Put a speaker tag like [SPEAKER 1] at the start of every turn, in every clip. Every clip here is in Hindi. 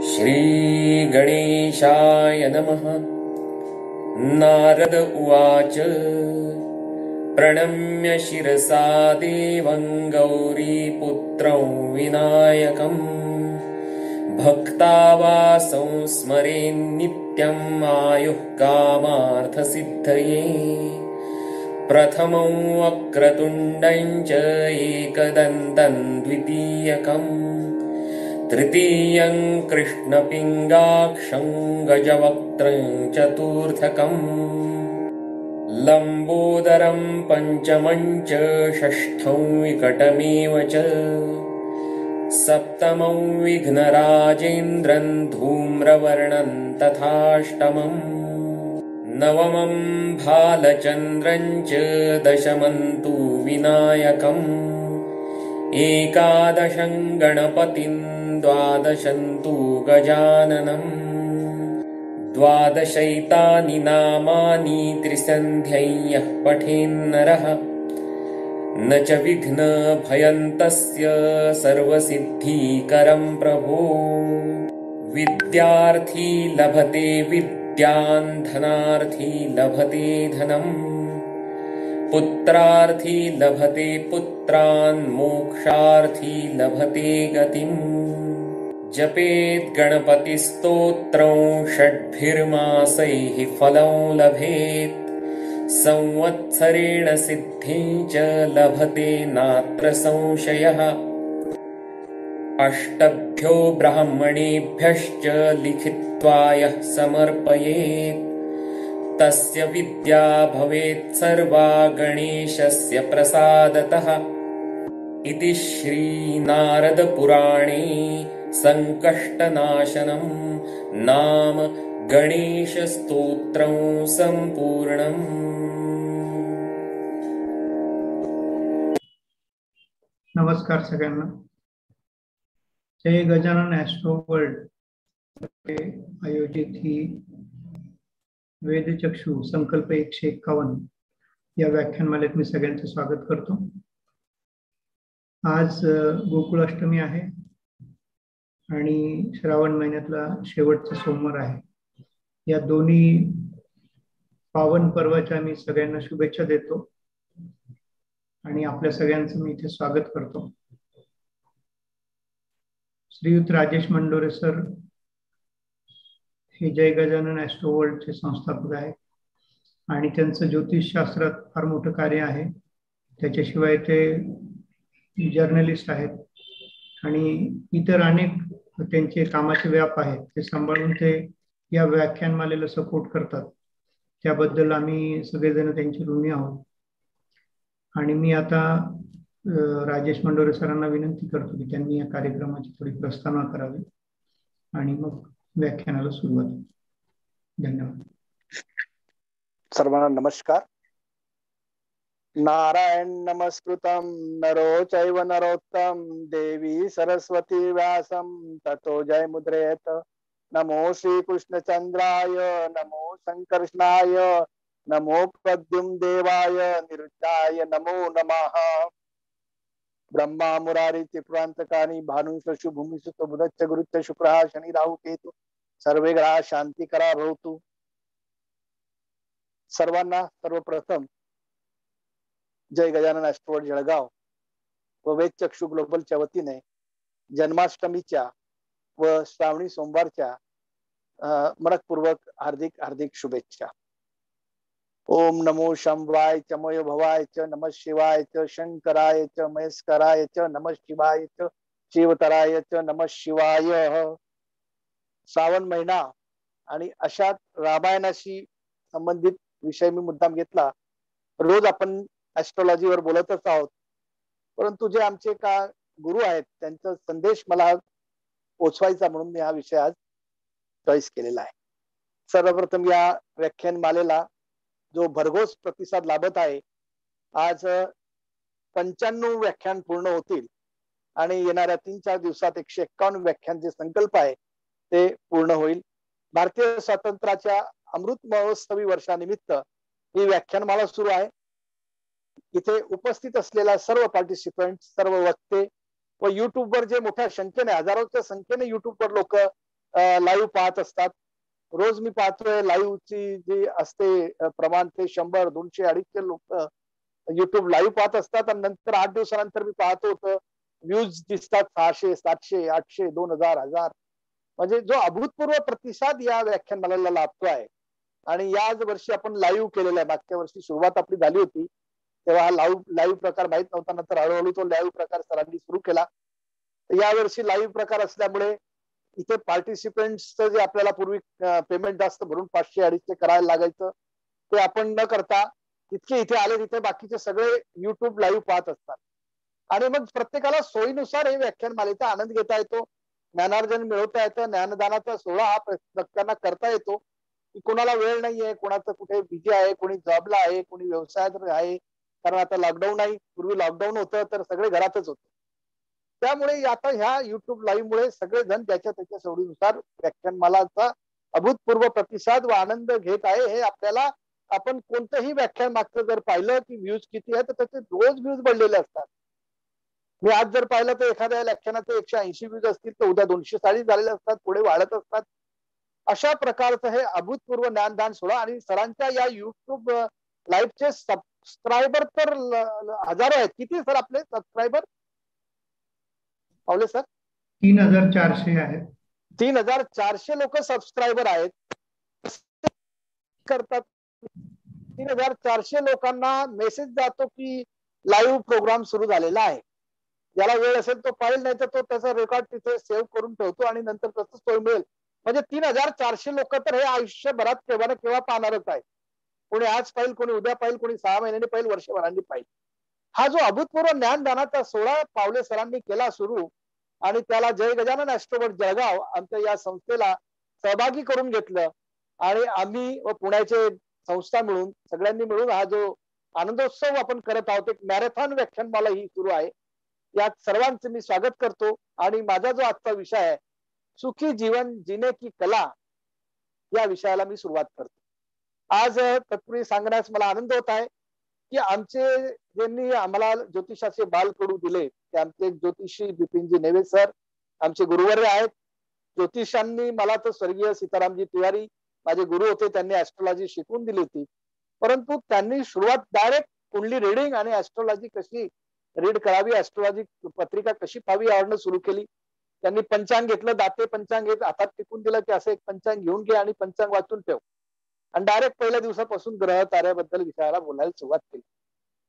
[SPEAKER 1] श्री गणेशाय नमः। नारद उवाच प्रणम्य शिरसा देवं गौरीपुत्रं विनायकं भक्तावासं स्मरेन्नित्यं आयुः कामार्थसिद्धये। प्रथमं वक्रतुण्डं च एकदन्तं द्वितीयकं तृतीयं कृष्णपिङ्गाक्षं गजवक्त्रं चतुर्थकं लम्बोदरं पञ्चमं च षष्ठं विकटमेव च सप्तमं विघ्नराजेन्द्रं धूम्रवर्णं तथाष्टमं नवमं भालचन्द्रं च दशमं तु विनायकम् एकादशं गणपतिं द्वादशं तु गजाननं द्वादशैतानि नामानि त्रिसन्ध्यं यः पठेन्नरः न च विघ्नभयं तस्य सर्वसिद्धिकरं प्रभो। विद्यार्थी लभते विद्यां धनार्थी लभते धनम् पुत्रार्थी लभते पुत्रान् मोक्षार्थी लभते गतिम्। जपेत् गणपतिस्तोत्रं षड्भिर्मासैः फलं लभेत् संवत्सरेण सिद्धिं च लभते नात्र संशयः। अष्टभ्यो ब्राह्मणेभ्यश्च लिखित्वा यः समर्पयेत् तस्य विद्या भवेत् सर्वा गणेशस्य प्रसादतः। इति श्री नारद पुराणे संकष्टनाशनं नाम गणेश स्तोत्रं संपूर्णम्।
[SPEAKER 2] नमस्कार सगळ्यांना। जय गजानन ॲस्ट्रो वर्ल्ड आयोजित ही वेदचक्षु संकल्प 151 या व्याख्यानमालेत मी सगळ्यांचं स्वागत करतो। आज गोकुळाष्टमी आहे आणि श्रावण महिन्यातला शेवटचा सोमवार आहे। या दोन्ही पावन पर्वाच्या मी सगळ्यांना शुभेच्छा देतो आणि आपल्या सगळ्यांचं मी इथे स्वागत करतो। श्रीयुत राजेश मंडोरे सर हे जय गजानन ॲस्ट्रो वर्ल्डचे संस्थापक आहेत आणि त्यांचं ज्योतिषशास्त्रात फार मोठं कार्य आहे। त्याच्याशिवाय ते जर्नलिस्ट आहेत आणि इतर अनेक त्यांचे कामाचे व्याप आहेत, ते सांभाळून ते या व्याख्यानमालेला सपोर्ट करतात। त्याबद्दल आम्ही सगळेजण त्यांचे ऋणी आहोत। आणि मी आता राजेश मंडोरे सरांना विनंती करतो की त्यांनी या कार्यक्रमाची थोडी प्रस्तावना करावी आणि मग व्याख्यानाला सुरुवात। धन्यवाद।
[SPEAKER 3] सर्वांना नमस्कार। नारायण नमस्कृतं नरो चैव नरोत्तम देवी सरस्वती व्यासं ततो जय मुद्रेत। नमो श्री कृष्णचंद्राय नमो संकर्षणाय नमो प्रद्युम्न देवाय निरुद्धाय नमो नमः। ब्रह्मा मुरारी त्रिपुरांतकानि भानु शशु भूमि सुत बुधच्च गुरुच्च शुक्रः शनि राहु केतु सर्वे ग्रह शांती करा भवतु। सर्वांना सर्वप्रथम जय गजानन ॲस्ट्रो वर्ल्ड जळगाव व वेदचक्षु ग्लोबलच्या वतीने जन्माष्टमीच्या व श्रावणी सोमवारच्या मनपूर्वक हार्दिक हार्दिक शुभेच्छा। ओम नमो शंभवाय च मयो भवाय च नमः शिवाय च शंकराय च महेश्वराय च नमः शिवाय च शिवतराय च नमः शिवाय। श्रावण महिना आणि अशात रामायणाशी संबंधित विषय मी मुद्दाम घेतला। रोज आपण ॲस्ट्रॉलॉजीवर बोलतच आहोत, परंतु जे आमचे का गुरु आहेत त्यांचा संदेश मला पोचवायचा म्हणून मी हा विषय आज चॉईस केलेला आहे। सर्वप्रथम या व्याख्यानमालेला जो भरघोस प्रतिसाद लाभत आहे, आज 95 व्याख्यान पूर्ण होतील आणि येणाऱ्या 3-4 दिवसात 151 व्याख्यान जे संकल्प आहे ते पूर्ण होईल। भारतीय स्वातंत्र्याच्या अमृत महोत्सवी वर्षानिमित्त ही व्याख्यानमाला सुरू आहे। इथे उपस्थित असलेल्या सर्व पार्टिसिपंट, सर्व वक्ते व युट्यूबवर जे मोठ्या संख्येने हजारोच्या संख्येने युट्यूबवर लोक लाईव्ह पाहत असतात. रोज मी पाहतोय लाईव्हची जी असते प्रमाण ते 100, 200, 250 लोक युट्यूब लाईव्ह पाहत असतात आणि नंतर 8 दिवसानंतर मी पाहतो होतं व्ह्यूज दिसतात 600, 700, 800, 2000, 1000. म्हणजे जो अभूतपूर्व प्रतिसाद या व्याख्यानमालेला लाभतो आहे. आणि याच वर्षी आपण लाईव्ह केलेला आहे. मागच्या वर्षी सुरुवात आपली झाली होती तेव्हा हा लाईव्ह प्रकार माहित नव्हता. नंतर हळूहळू तो लाईव्ह प्रकार सरांनी सुरू केला. यावर्षी लाईव्ह प्रकार असल्यामुळे इथे पार्टिसिपेंट्सचं जे आपल्याला पूर्वी पेमेंट जास्त भरून 500, 250 करायला लागायचं ते आपण न करता इतके इथे आले तिथे बाकीचे सगळे युट्यूब लाईव्ह पाहत असतात. आणि मग प्रत्येकाला सोयीनुसार हे व्याख्यानमालेचा आनंद घेता येतो, ज्ञानार्जन मिळवता येतं. ज्ञानदानाचा सोहळा हा प्रत्येकांना करता येतो. की कोणाला वेळ नाहीये, कोणाचं कुठे बिझी आहे, कोणी जॉबला आहे, कोणी व्यवसायात आहे. कारण आता लॉकडाऊन आहे. पूर्वी लॉकडाऊन होतं तर सगळे घरातच होते. त्यामुळे आता ह्या युट्यूब लाईव्ह मुळे सगळेजण त्याच्या त्याच्या सवडीनुसार व्याख्यानमालाचा अभूतपूर्व प्रतिसाद व आनंद घेत आहे. हे आपल्याला आपण कोणतंही व्याख्यान मागचं जर पाहिलं की व्ह्यूज किती आहे तर त्याचे रोज व्ह्यूज बढ़लेले असतात. मी आज जर पाहिलं तर एखाद्या व्याख्यानाचे 180 व्ह्यूज असतील तर उद्या 240 झालेले असतात, पुढे वाढत असतात. अशा प्रकारचं हे अभूतपूर्व ज्ञानदान सोहळा आणि सरांच्या या युट्यूब लाईव्हचे सबस्क्रायबर तर हजारो आहेत. किती सर आपले सबस्क्रायबर पावले सर?
[SPEAKER 2] 3400 आहेत.
[SPEAKER 3] 3400 लोक सबस्क्रायबर आहेत. करतात 3400 लोकांना मेसेज जातो की लाईव्ह प्रोग्राम सुरू झालेला आहे. ज्याला वेळ असेल तो पाहिल, नाही तर तो त्याचा रेकॉर्ड तिथे सेव्ह करून ठेवतो आणि नंतर तसंच तो मिळेल. म्हणजे 3400 लोक तर हे आयुष्यभरात केव्हा ना केव्हा पाहणारच आहे. कोणी आज पाहिल, कोणी उद्या पाहिल, कोणी 6 महिन्यांनी पाहिल, वर्षभरांनी पाहिल. हा जो अभूतपूर्व ज्ञानदानाचा सोहळा पावले सरांनी केला सुरू आणि त्याला जय गजानन ऍस्ट्रोवर्ट जळगाव आमच्या या संस्थेला सहभागी करून घेतलं आणि आम्ही व पुण्याचे संस्था मिळून सगळ्यांनी मिळून हा जो आनंदोत्सव आपण करत आहोत, एक मॅरेथॉन व्याख्यानमाला ही सुरू आहे. यात सर्वांचं मी स्वागत करतो आणि माझा जो आजचा विषय आहे सुखी जीवन जीने की कला या विषयाला मी सुरुवात करतो. आज तत्पूर्वी सांगण्यास मला आनंद होत आहे की आमचे ज्यांनी आम्हाला ज्योतिषाचे बालकडू दिले ते आमचे ज्योतिषी बिपिनजी नेवे सर आमचे गुरुवर्य आहेत. ज्योतिषांनी मला तर स्वर्गीय सीतारामजी तिवारी माझे गुरु होते, त्यांनी ऍस्ट्रॉलॉजी शिकवून दिली होती. परंतु त्यांनी सुरुवात डायरेक्ट कुंडली रिडिंग आणि ऍस्ट्रॉलॉजी कशी रीड करावी, ऍस्ट्रॉलॉजी पत्रिका कशी पाहावी यावरनं सुरू केली. त्यांनी पंचांग घेतलं, दाते पंचांग हातात टिकून दिलं की असं एक पंचांग घेऊन घे आणि पंचांग वाचून ठेव आणि डायरेक्ट पहिल्या दिवसापासून ग्रह ताऱ्याबद्दल विषयाला बोलायला सुरुवात केली.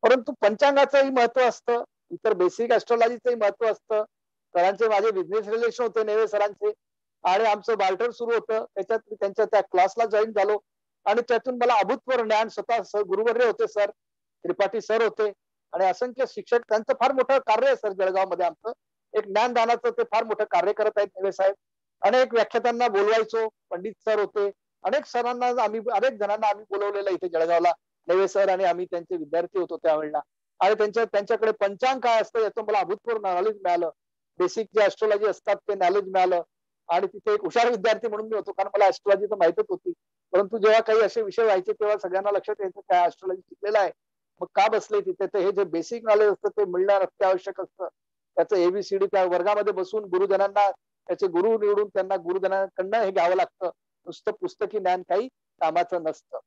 [SPEAKER 3] परंतु पंचांगाचंही महत्व असतं, इतर बेसिक ऍस्ट्रॉलॉजीचंही महत्व असतं. सरांचे माझे बिझनेस रिलेशन होते नेवे सरांचे आणि आमचं बार्टर सुरू होतं. त्याच्यात त्यांच्या त्या क्लासला जॉईन झालो आणि त्यातून मला अभूतपूर्व ज्ञान स्वतः गुरुवर्य होते सर त्रिपाठी सर होते आणि असंख्य शिक्षक. त्यांचं फार मोठं कार्य आहे सर जळगाव मध्ये. आमचं एक ज्ञानदानाचं ते फार मोठं कार्य करत आहेत नेवे साहेब. अनेक व्याख्यातांना बोलवायचो, पंडित सर होते, अनेक सरांना अनेक जणांना आम्ही बोलवलेलं इथे जळगावला. नेवे सर आणि आम्ही त्यांचे विद्यार्थी होतो त्यावेळेला आणि त्यांच्याकडे पंचांग काय असतं याचं मला अभूतपूर्व नॉलेज मिळालं. बेसिक जे ऍस्ट्रॉलॉजी असतात ते नॉलेज मिळालं आणि तिथे एक हुशार विद्यार्थी म्हणून मी होतो, कारण मला ऍस्ट्रॉलॉजी तर माहितच होती. परंतु जेव्हा काही असे विषय व्हायचे तेव्हा सगळ्यांना लक्षात यायचं काय ऍस्ट्रॉलॉजी शिकलेलं आहे, मग का बसले तिथे. तर हे जे बेसिक नॉलेज असतं ते मिळणं अत्यावश्यक असतं. त्याचं एबीसीडी त्या वर्गामध्ये बसून गुरुजनांना त्याचे गुरु निवडून त्यांना गुरुजनांकडनं हे घ्यावं लागतं. नुसतं पुस्तकी ज्ञान काही कामाचं नसतं.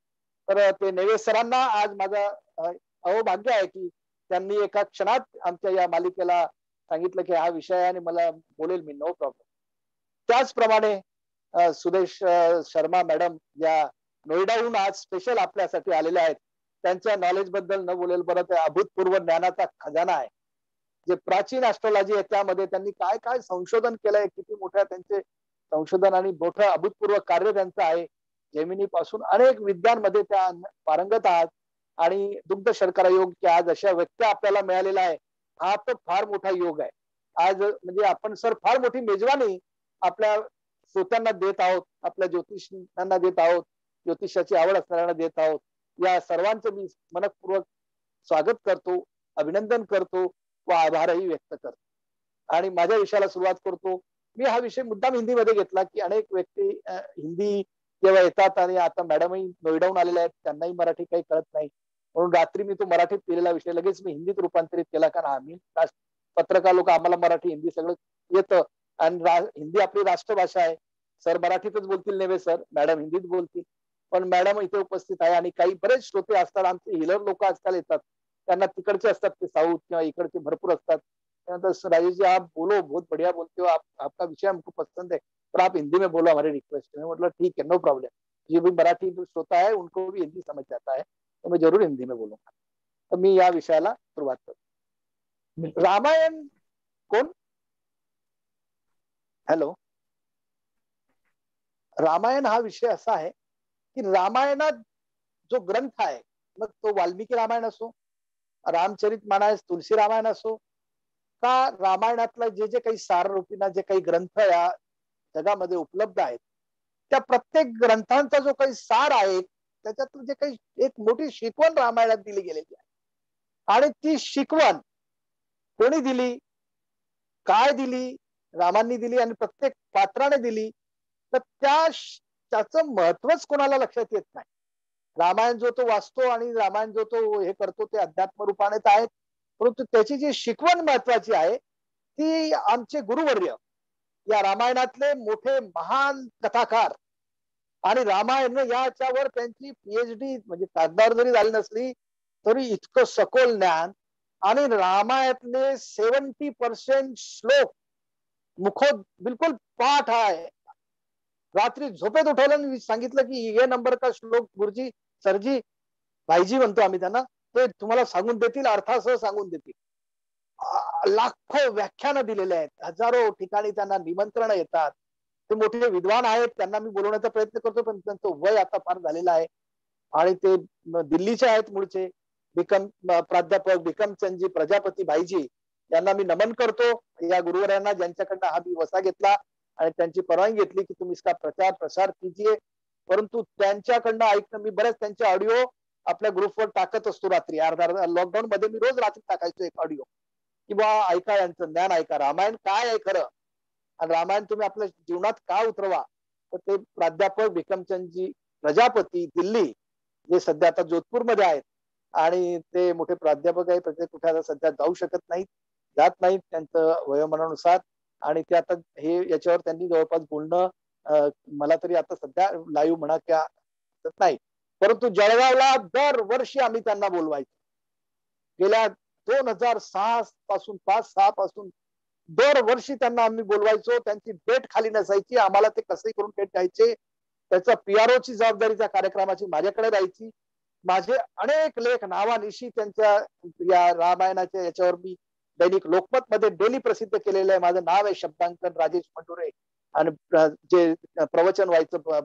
[SPEAKER 3] तर ते नेवे सरांना आज माझा अहोभाग्य आहे की त्यांनी एका क्षणात आमच्या या मालिकेला सांगितलं की हा विषय आहे आणि मला बोलेल मी, नो प्रॉब्लेम. त्याचप्रमाणे सुदेश शर्मा मॅडम या नोएडाहून आज स्पेशल आपल्यासाठी आलेल्या आहेत. त्यांच्या नॉलेज बद्दल न बोलेल बरं, ते अभूतपूर्व ज्ञानाचा खजाना आहे. जे प्राचीन ऍस्ट्रॉलॉजी आहे त्यामध्ये त्यांनी काय काय संशोधन केलंय, किती मोठ्या त्यांचे संशोधन आणि मोठं अभूतपूर्व कार्य त्यांचं आहे. जेमिनी पासून अनेक विद्यांमध्ये त्या पारंगत आहात आणि दुग्ध शर्करा योग की आज अशा व्यक्ती आपल्याला मिळालेला आहे, हा तर फार मोठा योग आहे. आज म्हणजे आपण सर फार मोठी मेजवानी आपल्या श्रोत्यांना देत आहोत, आपल्या ज्योतिषांना देत आहोत, ज्योतिषाची आवड असणाऱ्यांना देत आहोत. या सर्वांचं मी मनपूर्वक स्वागत करतो, अभिनंदन करतो व आभारही व्यक्त करतो आणि माझ्या विषयाला सुरुवात करतो. मी हा विषय मुद्दाम हिंदीमध्ये घेतला की अनेक व्यक्ती हिंदी जेव्हा येतात आणि आता मॅडमही नोएडाहून आलेल्या आहेत, त्यांनाही मराठी काही कळत नाही, म्हणून रात्री मी तो मराठीत केलेला विषय लगेच मी हिंदीत रूपांतरित केला. कारण आम्ही पत्रकार लोक, आम्हाला मराठी हिंदी सगळं येतं आणि हिंदी आपली राष्ट्रभाषा आहे. सर मराठीतच बोलतील नेवे सर, मॅडम हिंदीत बोलतील, पण मॅडम इथे उपस्थित आहे आणि काही बरेच श्रोते असतात, आमचे हिलर लोक आजकाल येतात, त्यांना तिकडचे असतात ते साऊथ किंवा इकडचे भरपूर असतात. त्यानंतर राजेश जी आप बोलो, बहुत बढ़िया बोलते हो, आप आपका विषय हमको पसंद है, पर आप हिंदी में बोलो, हमारी रिक्वेस्ट है. मतलब ठीक है, नो प्रॉब्लम. ये भी मराठी जो श्रोता है उनको भी हिंदी समझ जाता है, तो मैं जरूर हिंदी में बोलूंगा. तर मी या विषयाला सुरुवात करतो. रामायण कोण? हॅलो. रामायण हा विषय असा आहे की रामायणात जो ग्रंथ आहे, मग तो वाल्मिकी रामायण असो, रामचरित मानस, तुलसी रामायण असो, का रामायणातलं जे जे काही साररूपीना जे काही ग्रंथ या जगामध्ये उपलब्ध आहेत, त्या प्रत्येक ग्रंथांचा जो काही सार आहे, त्याच्यातलं जे काही एक मोठी शिकवण रामायणात दिली गेलेली आहे, आणि ती शिकवण कोणी दिली, काय दिली, रामांनी दिली आणि प्रत्येक पात्राने दिली, तर त्याचं महत्वच कोणाला लक्षात येत नाही. रामायण जो तो वाचतो आणि रामायण जो तो हे करतो ते अध्यात्म रूपानेच आहेत, परंतु त्याची जी शिकवण महत्वाची आहे ती आमचे गुरुवर्य, या रामायणातले मोठे महान कथाकार, आणि रामायण याच्यावर त्यांची पीएचडी म्हणजे कागदावर जरी झाली नसली तरी इतकं सखोल ज्ञान, आणि रामायणातले 70% श्लोक मुखोद बिलकुल पाठ आहे. रात्री झोपेत उठवलं आणि सांगितलं की ये नंबर का श्लोक गुरुजी, सरजी, भाईजी म्हणतो आम्ही त्यांना, ते तुम्हाला सांगून देतील, अर्थासह सांगून देतील. लाखो व्याख्यानं दिलेले आहेत, हजारो ठिकाणी त्यांना निमंत्रण येतात. ते मोठे विद्वान आहेत, त्यांना मी बोलवण्याचा प्रयत्न करतो, पण त्यांचं वय आता फार झालेलं आहे, आणि ते दिल्लीचे आहेत मूळचे. प्राध्यापक भिकमचंदजी प्रजापती भाईजी यांना मी नमन करतो, या गुरुवरांना ज्यांच्याकडनं हा मी वसा घेतला आणि त्यांची परवानगी घेतली की तुम्ही इसका प्रचार प्रसार कीजिए. परंतु त्यांच्याकडनं ऐकणं, मी बरेच त्यांचे ऑडिओ आपल्या ग्रुपवर टाकत असतो रात्री, अर्धा लॉकडाऊन मध्ये मी रोज रात्री टाकायचो एक ऑडिओ, की बा ऐका, यांचं ज्ञान ऐका, रामायण काय आहे खरं, आणि रामायण तुम्ही आपल्या जीवनात का उतरवा. तर ते प्राध्यापक भिकमचंदजी प्रजापती दिल्ली, जे सध्या आता जोधपूरमध्ये आहेत, आणि ते मोठे प्राध्यापक आहेत, ते कुठे आता सध्या जाऊ शकत नाहीत, जात नाहीत त्यांचं वयोमानानुसार, आणि ते आता हे याच्यावर त्यांनी जवळपास बोलणं मला तरी आता सध्या लाईव्ह म्हणा किंवा नाही, परंतु जळगावला दरवर्षी आम्ही त्यांना बोलवायचो. गेल्या 2006 पासून 5-6 पासून दरवर्षी त्यांना आम्ही बोलवायचो. त्यांची डेट खाली नसायची, आम्हाला ते कसंही करून डेट द्यायचे. त्याचा पीआरओची जबाबदारी त्या कार्यक्रमाची माझ्याकडे राहायची. माझे अनेक लेख नावानिशी त्यांच्या या रामायणाच्या याच्यावर मी दैनिक लोकमत मध्ये डेली प्रसिद्ध केलेलं आहे. माझं नाव आहे शब्दांकन राजेश मंडुरे, आणि जे प्रवचन व्हायचं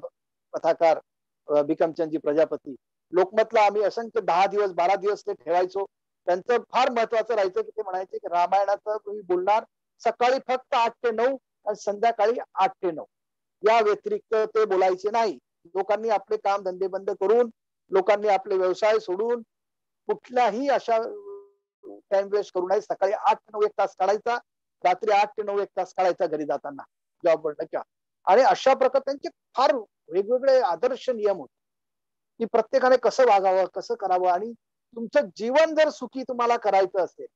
[SPEAKER 3] कथाकार भिकमचंदजी प्रजापती. लोकमतला आम्ही असंख्य 10 दिवस 12 दिवस ते ठेवायचो. त्यांचं फार महत्वाचं राहायचं की ते म्हणायचे की रामायणाचं तुम्ही बोलणार सकाळी फक्त 8 ते 9 आणि संध्याकाळी 8 ते 9, या व्यतिरिक्त ते बोलायचे नाही. लोकांनी आपले काम धंदे बंद करून, लोकांनी आपले व्यवसाय सोडून कुठल्याही अशा टाइम वेस्ट करू नये. सकाळी 8 ते 9 1 तास काढायचा, रात्री 8 ते 9 1 तास काढायचा घरी जाताना जॉबवर किंवा. आणि अशा प्रकारे त्यांचे फार वेगवेगळे आदर्श नियम होते की प्रत्येकाने कसं वागावं, कसं करावं, आणि तुमचं जीवन जर सुखी तुम्हाला करायचं असेल.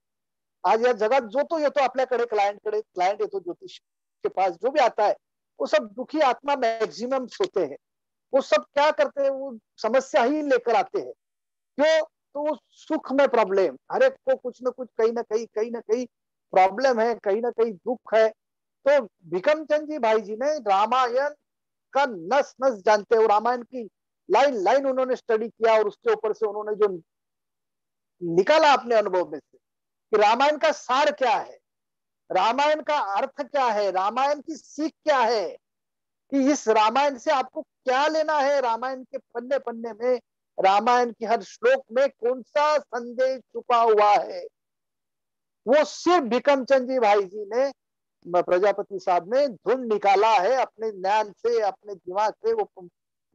[SPEAKER 3] आज या जगात जो तो येतो आपल्याकडे, क्लायंट येतो ज्योतिष के पास, जो भी आता है वो सब दुखी आत्मा मैक्सिमम होते हैं. वो सब क्या करते हैं, वो समस्या ही लेकर आते हैं. क्यों? तो सुख में प्रॉब्लम, हर एक को कुछ ना कुछ कहीं ना कहीं प्रॉब्लम है, कहीं ना कहीं दुख है. तो भिकमचंद जी भाई जी ने रामायण का नस नस जानते हो, रामायण की लाइन लाइन उन्होंने स्टडी किया, और उसके ऊपर से उन्होंने जो निकाला अपने अनुभव में से कि रामायण का सार क्या है, रामायण का अर्थ क्या है, रामायण की सीख क्या है, कि इस रामायण से आपको क्या लेना है, रामायण के पन्ने पन्ने में, रामायण की हर श्लोक में कौन सा संदेश छुपा हुआ है, वो सिर्फ भिकमचंद जी भाई जी ने, प्रजापति साहब ने ढूंढ निकाला है अपने ज्ञान से, अपने दिमाग से. वो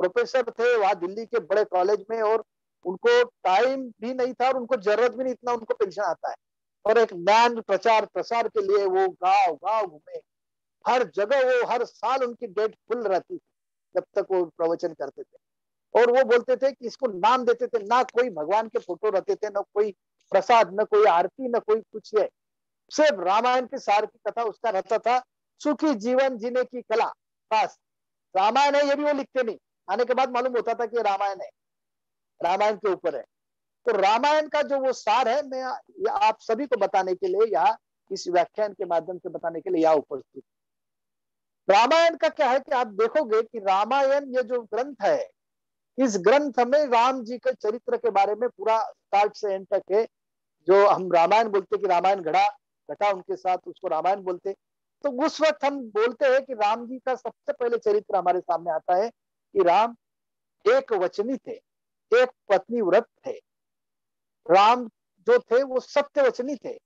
[SPEAKER 3] प्रोफेसर थे वहां दिल्ली के बड़े कॉलेज में, और उनको टाइम भी नहीं था और उनको जरूरत भी नहीं, इतना उनको पेंशन आता है. और एक ज्ञान प्रचार प्रसार के लिए वो गांव गांव घूमे, हर जगह वो, हर साल उनकी डेट फुल रहती थी जब तक वो प्रवचन करते थे. और वो बोलते थे कि इसको नाम देते थे, ना कोई भगवान के फोटो रहते थे, ना कोई प्रसाद, न कोई आरती, न कोई कुछ है, सिर्फ रामायण के सार की कथा उसका रहता था. सुखी जीवन जीने की कला, बस. रामायण है ये भी वो लिखते नहीं, आने के बाद मालूम होता था कि रामायण है, रामायण के ऊपर है। तो रामायण का जो वो सार है, मैं आप सभी को बताने के लिए यहाँ इस व्याख्यान के माध्यम से बताने के लिए यहाँ उपस्थित। रामायण का क्या है कि आप देखोगे कि रामायण ये जो ग्रंथ है, इस ग्रंथ में राम जी के चरित्र के बारे में पूरा स्टार्ट से एंड तक है। जो हम रामायण बोलते कि रामायण घटा उनके साथ, उसको रामायण बोलते। तो उस वक्त हम बोलते हैं कि राम जी का सबसे पहले चरित्र हमारे सामने आता है कि राम एक वचनी थे, एक पत्नी व्रत थे। राम जो थे वो सत्य वचनी थे।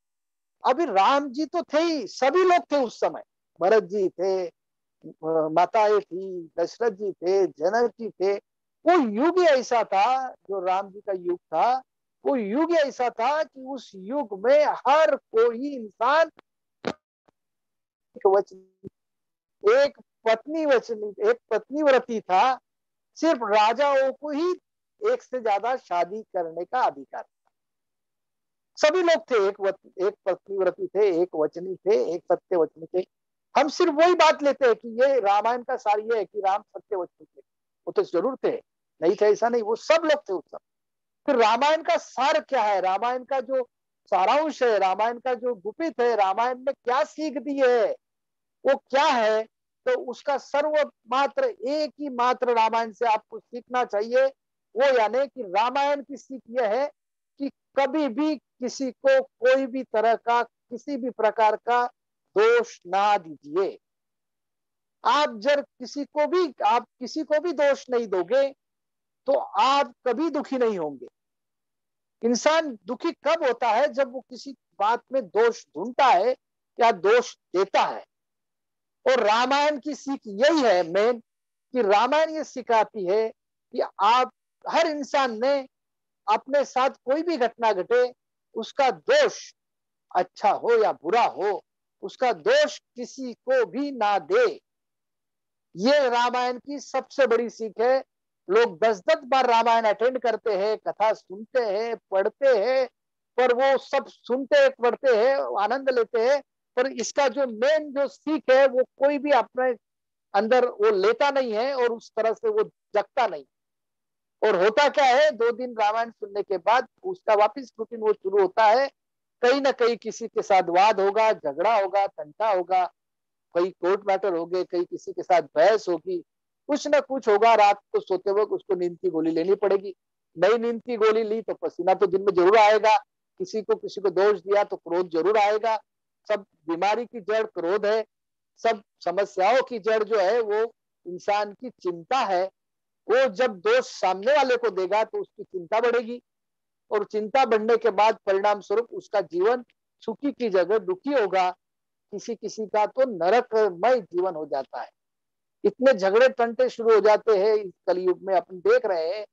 [SPEAKER 3] अभी राम जी तो थे ही, सभी लोग थे उस समय, भरत जी थे, माताएं थी, दशरथ जी थे, जनक जी थे। वो युग ही ऐसा था, जो राम जी का युग था, वो युग ही ऐसा था कि उस युग में हर कोई इंसान एक एक पत्नी व्रती था। सिर्फ राजाओं को ही एक से ज्यादा शादी करने का अधिकार। सभी लोग थे, एक पत्नी व्रती थे, एक वचनी थे, एक सत्य वचनी थे। हम सिर्फ वही बात लेते हैं कि ये रामायण का सार ये है कि राम सत्य वचनी थे। वो तो जरूर थे, नहीं थे ऐसा नहीं, वो सब लोग थे उस समय। फिर रामायण का सार क्या है, रामायण का जो सारांश है, रामायण का जो गुपित है, रामायण में क्या सीख दी है, वो क्या है। तो उसका सर्वमात्र एक ही मात्र रामायण से आपको सीखना चाहिए, वो यानी कि रामायण की सीख यह है कि कभी भी किसी को कोई भी तरह का, किसी भी प्रकार का दोष ना दीजिए। आप जब आप किसी को भी दोष नहीं दोगे तो आप कभी दुखी नहीं होंगे। इंसान दुखी कब होता है, जब वो किसी बात में दोष ढूंढता है या दोष देता है। और रामायण की सीख यही है मेन, कि रामायण ये सिखाती है कि आप हर इंसान ने अपने साथ कोई भी घटना घटे, उसका दोष अच्छा हो या बुरा हो, उसका दोष किसी को भी ना दे। ये रामायण की सबसे बड़ी सीख है। लोग 10-10 बार रामायण अटेंड करते हैं, कथा सुनते हैं, पढ़ते हैं, पर वो सब सुनते पढ़ते हैं, आनंद लेते हैं, पर इसका जो मेन जो सीख है वो कोई भी अपने अंदर वो लेता नहीं है और उस तरह से वो जगता नहीं। और होता क्या है, 2 दिन रामायण सुनने के बाद उसका वापिस रूटीन वो शुरू होता है। कहीं ना कहीं किसी के साथ वाद होगा, झगड़ा होगा, तंटा होगा, कहीं कोर्ट मैटर हो गए, कहीं किसी के साथ बहस होगी, कुछ ना कुछ होगा। रात को सोते वक्त उसको नींद की गोली लेनी पड़ेगी। नई नींद की गोली ली तो पसीना तो दिन में जरूर आएगा। किसी को दोष दिया तो क्रोध जरूर आएगा। सब बीमारी की जड़ क्रोध है। सब समस्याओं की जड़ जो है वो इंसान की चिंता है। वो जब दोष सामने वाले को देगा तो उसकी चिंता बढ़ेगी, और चिंता बढ़ने के बाद परिणाम स्वरूप उसका जीवन सुखी की जगह दुखी होगा। किसी किसी का तो नरकमय जीवन हो जाता है। इतने झगड़े तंटे शुरू हो जाते हैं इस कलयुग में। अपन देख रहे हैं,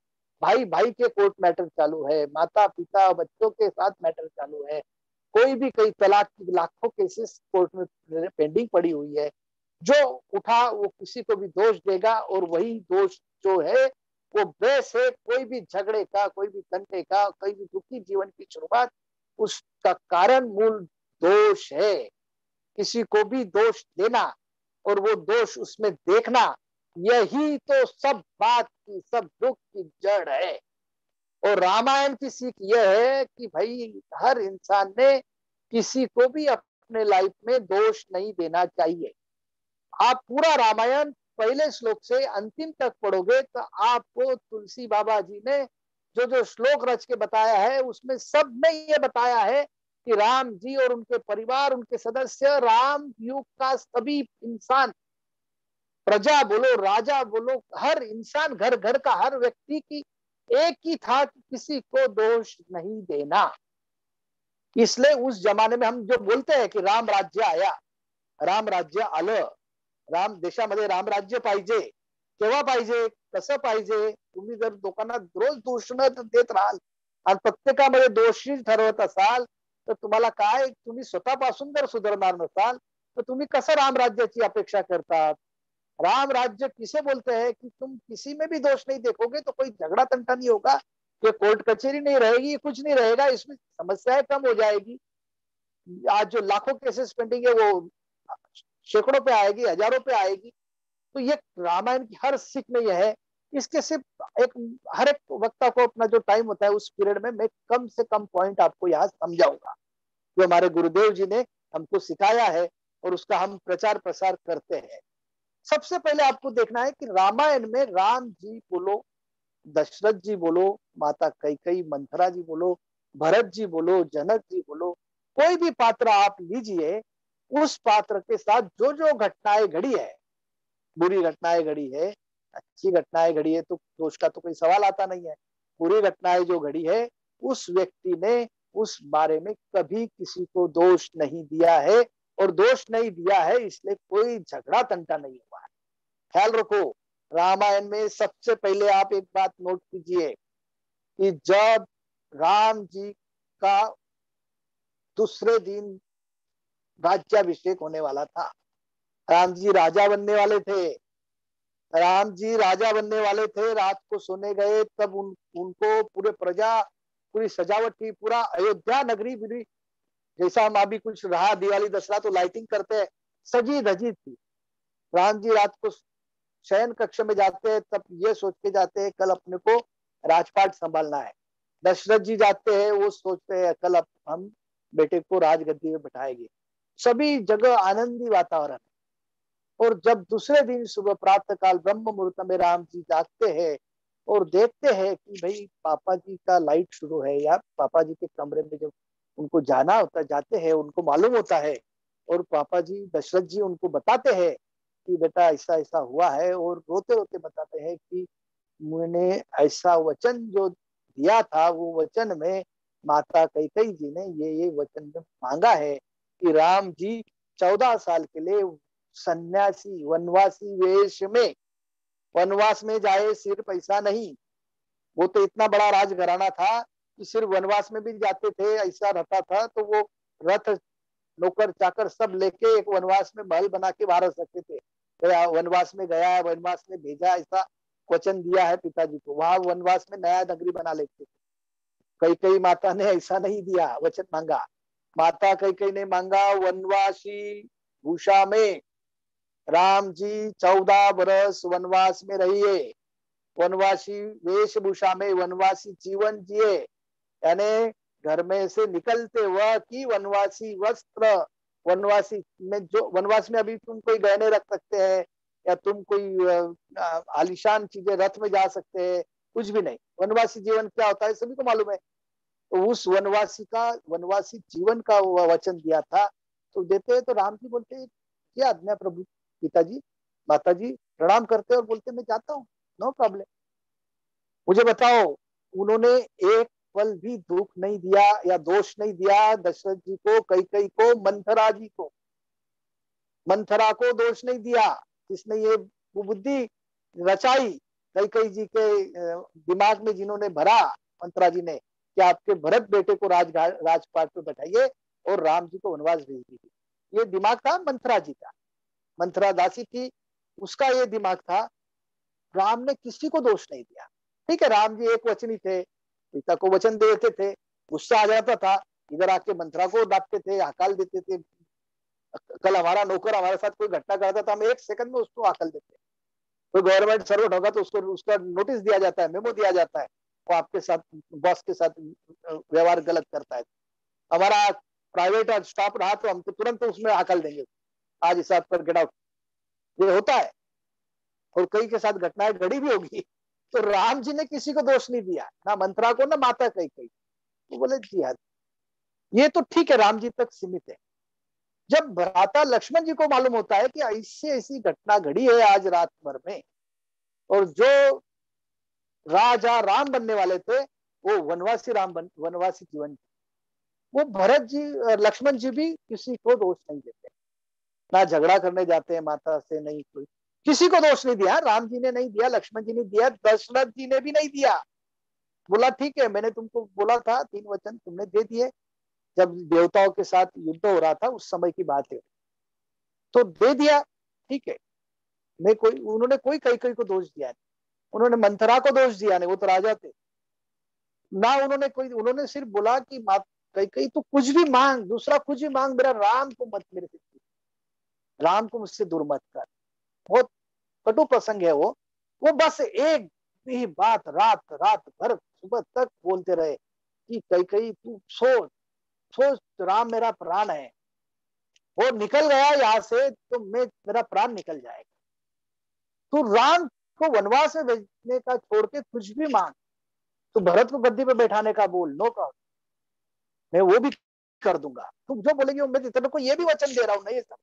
[SPEAKER 3] भाई भाई के कोर्ट मैटर चालू है, माता पिता बच्चों के साथ मैटर चालू है, कोई भी कई तलाक की लाखों केसेस कोर्ट में पेंडिंग पड़ी हुई है। जो उठा वो किसी को भी दोष देगा, और वही दोष जो है वो बेस है कोई भी झगड़े का, कोई भी तंटे का, कोई भी दुखी जीवन की शुरुआत, उसका कारण मूल दोष है। किसी को भी दोष देना और वो दोष उसमें देखना, यही तो सब बात की, सब दुख की जड़ है। और रामायण की सीख यह है कि भाई हर इंसान ने किसी को भी अपने लाइफ में दोष नहीं देना चाहिए। आप पूरा रामायण पहले श्लोक से अंतिम तक पढ़ोगे तो आपको तुलसी बाबा जी ने जो जो श्लोक रच के बताया है, उसमें सब में ये बताया है कि राम जी और उनके परिवार, उनके सदस्य, राम युग का सभी इंसान, प्रजा बोलो, राजा बोलो, हर इंसान, घर घर का हर व्यक्ति की एक ही था कि किसी को दोष नहीं देना। इसलिए उस जमाने में हम जो बोलते हैं कि राम राज्य आया, राम राज्य आलं, राम देशामध्ये राम राज्य पाहिजे, केव्हा पाहिजे, कसं पाहिजे। तुम्ही जर लोकांना रोज दूषण देत राहाल आणि प्रत्येकामध्ये दोषी ठरवत असाल, तर तुम्हाला काय, तुम्ही स्वतःपासून जर सुधारणार नसाल तर तुम्ही कसं राम राज्याची अपेक्षा करतात। राम राज्य किसे बोलते हैं कि तुम किसी में भी दोष नहीं देखोगे तो कोई झगड़ा तंटा नहीं होगा, ये कोर्ट कचेरी नहीं रहेगी, कुछ नहीं रहेगा, इसमें समस्याएं कम हो जाएगी। आज जो लाखों केसेस पेंडिंग है वो सैकड़ों पे आएगी, हजारों पे आएगी। तो ये रामायण की हर सीख में यह है, इसके सिर्फ एक हर एक वक्ता को अपना जो टाइम होता है उस पीरियड में मैं कम से कम पॉइंट आपको यहाँ समझाऊंगा जो हमारे गुरुदेव जी ने हमको सिखाया है और उसका हम प्रचार प्रसार करते हैं। सबसे पहले आपको देखना है कि रामायण में राम जी बोलो, दशरथ जी बोलो, माता कैकेयी, मंथरा जी बोलो, भरत जी बोलो, जनक जी बोलो, कोई भी पात्र आप लीजिए, उस पात्र के साथ जो जो घटनाएं घड़ी है, बुरी घटनाएं घड़ी है, अच्छी घटनाएं घड़ी है, तो दोष का तो कोई सवाल आता नहीं है। बुरी घटनाएं जो घड़ी है, उस व्यक्ति ने उस बारे में कभी किसी को दोष नहीं दिया है, और दोष नहीं दिया है इसलिए कोई झगड़ा तंटा नहीं हुआ है। ख्याल रखो, रामायण में सबसे पहले आप एक बात नोट कीजिए कि जब राम जी का दूसरे दिन राज्याभिषेक होने वाला था, राम जी राजा बनने वाले थे, राम जी राजा बनने वाले थे, रात को सोने गए तब उनको पूरे प्रजा, पूरी सजावट थी, पूरा अयोध्या नगरी पूरी, जैसा हम अभी कुछ रहा दिवाली दसरा तो लाइटिंग करते हैं, सजी धजी थी। राम जी रात को शयन कक्ष में जाते हैं तब ये सोच के जाते हैं कल अपने को राजपाट संभालना है। दशरथ जी जाते हैं, वो सोचते हैं कल हम बेटे को राजगद्दी में बैठाएंगे। सभी जगह आनंदी वातावरण। और जब दूसरे दिन सुबह प्रातः काल ब्रह्म मुहूर्त में राम जी जागते हैं और देखते हैं कि भाई पापा जी का लाइट शुरू है, या पापा जी के कमरे में जब उनको जाना होता जाते हैं, उनको मालूम होता है, और पापा जी दशरथ जी उनको बताते हैं कि बेटा ऐसा ऐसा हुआ है, और रोते रोते बताते हैं कि मैंने ऐसा वचन जो दिया था, वो वचन में माता कैकेयी जी ने ये वचन में मांगा है कि राम जी 14 साल के लिए सन्यासी वनवासी वेश में वनवास में जाए, सिर्फ पैसा नहीं। वो तो इतना बड़ा राजघराना था कि सिर्फ वनवास में भी जाते थे, ऐसा रहता था, तो वो रथ नौकर चाकर सब लेके एक वनवास में महल बना के बाहर सकते थे। वनवास में गया, वनवास में भेजा, ऐसा वचन दिया है पिताजी को, वहां वनवास में नया नगरी बना लेते थे। कैकेयी माता ने ऐसा नहीं दिया, वचन मांगा। माता कैकेयी ने मांगा वनवासी भूषा में राम जी 14 बरस वनवास में रहिए, वनवासी वेशभूषा में वनवासी जीवन जिए, यानी घर में से निकलते वक्त की वनवासी वस्त्र, वनवासी में जो वनवास में अभी तुम कोई गहने रख सकते हैं, या तुम कोई आलिशान चीजें रथ में जा सकते हैं, कुछ भी नहीं। वनवासी जीवन क्या होता है सभी को मालूम है। तो उस वनवासी जीवन का वचन दिया था, तो देते हैं तो राम जी बोलते हैं क्या आज्ञा प्रभु, पिताजी माता जी प्रणाम करते और बोलते मैं जाता हूँ, नो प्रॉब्लम। मुझे बताओ, उन्होंने एक पल भी दुख नहीं दिया या दोष नहीं दिया दशरथ जी को, कैकेयी को, मंथरा जी को, मंथरा को दोष नहीं दिया। जिसने ये बुद्धि रचाई कैकेयी जी के दिमाग में, जिन्होंने भरा मंथरा जी ने कि आपके भरत बेटे को राजपाट पे बैठाइए और राम जी को वनवास भेज दीजिए, ये दिमाग था मंथरा जी का। मंथरा दासी थी, उसका ये दिमाग था। राम ने किसी को दोष नहीं दिया। ठीक है, राम जी एक वचनी थे, पिता को वचन देते थे, गुस्सा आ जाता था, इधर आके मंथरा को डांटते थे, हकाल देते थे। कल हमारा नौकर हमारे साथ कोई घटना करता था, हम एक सेकंड में उसको हकाल देते। कोई गवर्नमेंट सर्वेंट होगा तो उसको उसका नोटिस दिया जाता है, मेमो दिया जाता है, वो आपके साथ बॉस के साथ व्यवहार गलत करता है। हमारा प्राइवेट स्टाफ रहा तो हम तो तुरंत उसमें हकाल देंगे, आज हिसाब कर गेट आउट, ये होता है। और कई के साथ घटनाएं घड़ी भी होगी। तो राम जी ने किसी को दोष नहीं दिया, ना मंथरा को ना माता कैकेयी। तो बोले जी हाँ, ये तो ठीक है, राम जी तक सीमित है। जब भ्राता लक्ष्मण जी को मालूम होता है कि ऐसी ऐसी घटना घड़ी है आज रात भर में, और जो राजा राम बनने वाले थे वो वनवासी जीवन, वो भरत जी लक्ष्मण जी भी किसी को दोष नहीं देते, ना झगड़ा करने जाते हैं माता से, नहीं कोई किसी को दोष नहीं दिया। राम जी ने नहीं दिया, लक्ष्मण जी ने दिया, दशरथ जी ने भी नहीं दिया। बोला ठीक है, मैंने तुमको बोला था 3 वचन, तुमने दे दिए। जब देवताओं के साथ युद्ध हो रहा था उस समय की बात है, तो दे दिया, ठीक है। उन्होंने कोई कैकेयी को दोष दिया नहीं, उन्होंने मंथरा को दोष दिया नहीं, वो तो राजा थे ना। उन्होंने सिर्फ बोला कि मात कैकेयी तो कुछ भी मांग, दूसरा कुछ भी मांग, मेरा राम को मत मेरे से, राम को मुझसे दूर मत कर। बहुत कटु प्रसंग है वो बस एक भी बात रात रात भर सुबह तक बोलते रहे कि कई कई तू सोच सोच, राम मेरा प्राण है, वो निकल गया यहाँ से तो मेरा प्राण निकल जाएगा। तू राम को वनवास में भेजने का छोड़ के कुछ भी मांग, तू भरत को गद्दी पे बैठाने का बोल, नो प्रॉब्लम, मैं वो भी कर दूंगा, तुम जो बोलेगी मैं तेरे को ये भी वचन दे रहा हूँ, नहीं सब।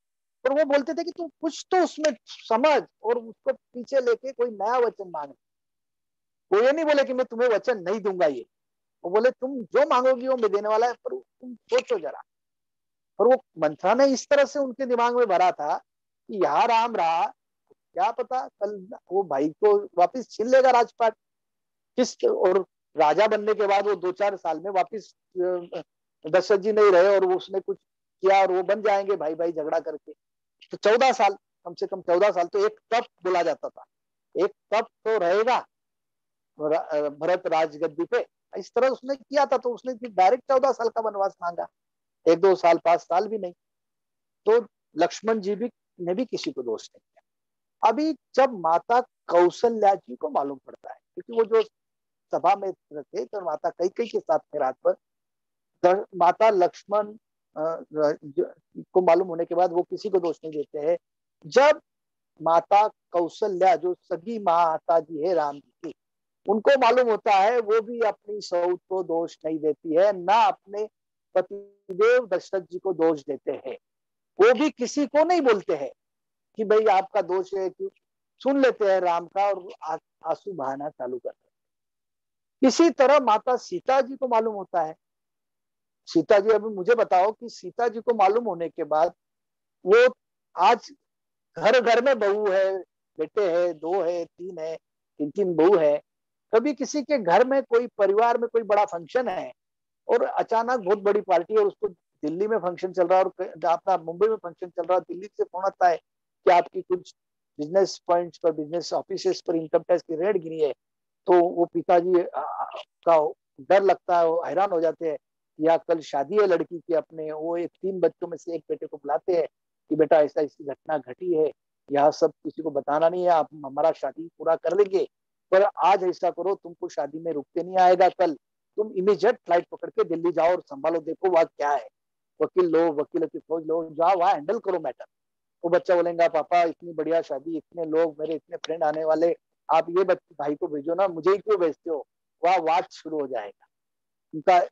[SPEAKER 3] पर वो बोलते थे कि तू कुछ तो उसमें समझ और उसको पीछे लेके कोई नया वचन मांग। वो ये नहीं बोले कि मैं तुम्हें वचन नहीं दूंगा, ये वो बोले तुम जो मांगोगी वो मैं देने वाला है, पर तुम सोचो जरा। और वो मंथरा ने इस तरह से उनके दिमाग में भरा था कि यहाँ राम रहा, क्या पता कल वो भाई को वापिस छीन लेगा राजपाट किस, और राजा बनने के बाद वो 2-4 साल में वापिस दशरथ जी नहीं रहे और उसने कुछ किया और वो बन जाएंगे भाई भाई झगड़ा करके। तो 14 साल, कम से कम 14 साल तो एक तप बोला जाता था, एक तप तो रहेगा भरत राजगद्दी पे। इस तरह उसने किया था, तो उसने डायरेक्ट 14 साल का वनवास मांगा, 1-2 साल 5 साल भी नहीं। तो लक्ष्मण जी भी ने भी किसी को दोष नहीं किया। अभी जब माता कौशल्या जी को मालूम पड़ता है, क्योंकि वो जो सभा में थे तो माता कैकेयी के साथ थे रात पर, माता लक्ष्मण को मालूम होने के बाद वो किसी को दोष नहीं देते हैं। जब माता कौशल्या जो सगी माता जी है राम जी की, उनको मालूम होता है, वो भी अपनी सौत को दोष नहीं देती है, ना अपने पतिदेव दशरथ जी को दोष देते हैं। वो भी किसी को नहीं बोलते हैं कि भाई आपका दोष है, क्यों सुन लेते हैं राम का और आंसू बहाना चालू करते हैं। इसी तरह माता सीता जी को मालूम होता है। सीता जी, अभी मुझे बताओ कि सीता जी को मालूम होने के बाद वो आज घर घर में बहू है, बेटे है, 2 है, 3 है, 3-3 बहू है। कभी किसी के घर में कोई परिवार में कोई बड़ा फंक्शन है और अचानक बहुत बड़ी पार्टी है और उसको दिल्ली में फंक्शन चल रहा है और अपना मुंबई में फंक्शन चल रहा है, दिल्ली से फोन आता है कि आपकी कुछ बिजनेस पॉइंट्स पर, बिजनेस ऑफिसेस पर इनकम टैक्स की रेड गिरी है। तो वो पिताजी का डर लगता है, वो हैरान हो जाते हैं। या कल शादी है लड़की की अपने, वो 3 बच्चों में से एक बेटे को बुलाते हैं कि बेटा ऐसा ऐसी घटना घटी है, यह सब किसी को बताना नहीं है, आप हमारा शादी पूरा कर लेंगे, पर आज ऐसा करो, तुमको शादी में रुकते नहीं आएगा, कल तुम इमीडिएट फ्लाइट पकड़ के दिल्ली जाओ और संभालो, देखो वहां क्या है, वकील लो, वकीलों की फौज लो, जाओ वहां हैंडल करो मैटर। वो बच्चा बोलेगा पापा इतनी बढ़िया शादी, इतने लोग, मेरे इतने फ्रेंड आने वाले, आप ये बच्चे भाई को भेजो ना, मुझे ही क्यों भेजते हो। वहां वाद शुरू हो जाएगा उनका,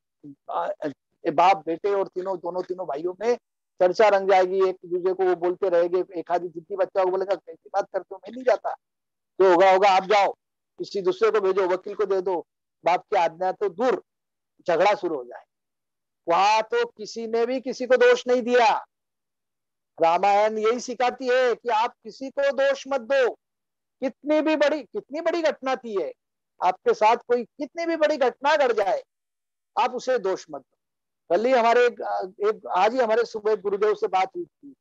[SPEAKER 3] बाप बेटे और दोनों तीनों भाइयों में चर्चा रंग जाएगी। एक दूसरे को वो बोलते रहेंगे, एक आदि जिद्दी बच्चा बोलेगा कैसी बात करते हो, मैं नहीं जाता, जो होगा होगा, आप जाओ, किसी दूसरे को भेजो, वकील को दे दो, बाप की आज्ञा तो दूर, झगड़ा शुरू हो जाए। वहां तो किसी ने भी किसी को दोष नहीं दिया। रामायण यही सिखाती है कि आप किसी को दोष मत दो, कितनी बड़ी घटना थी है आपके साथ, कोई कितनी भी बड़ी घटना घट जाए, आप उसे दोष मत दो। कल ही हमारे आज ही हमारे सुबह गुरुदेव से बात हुई थी,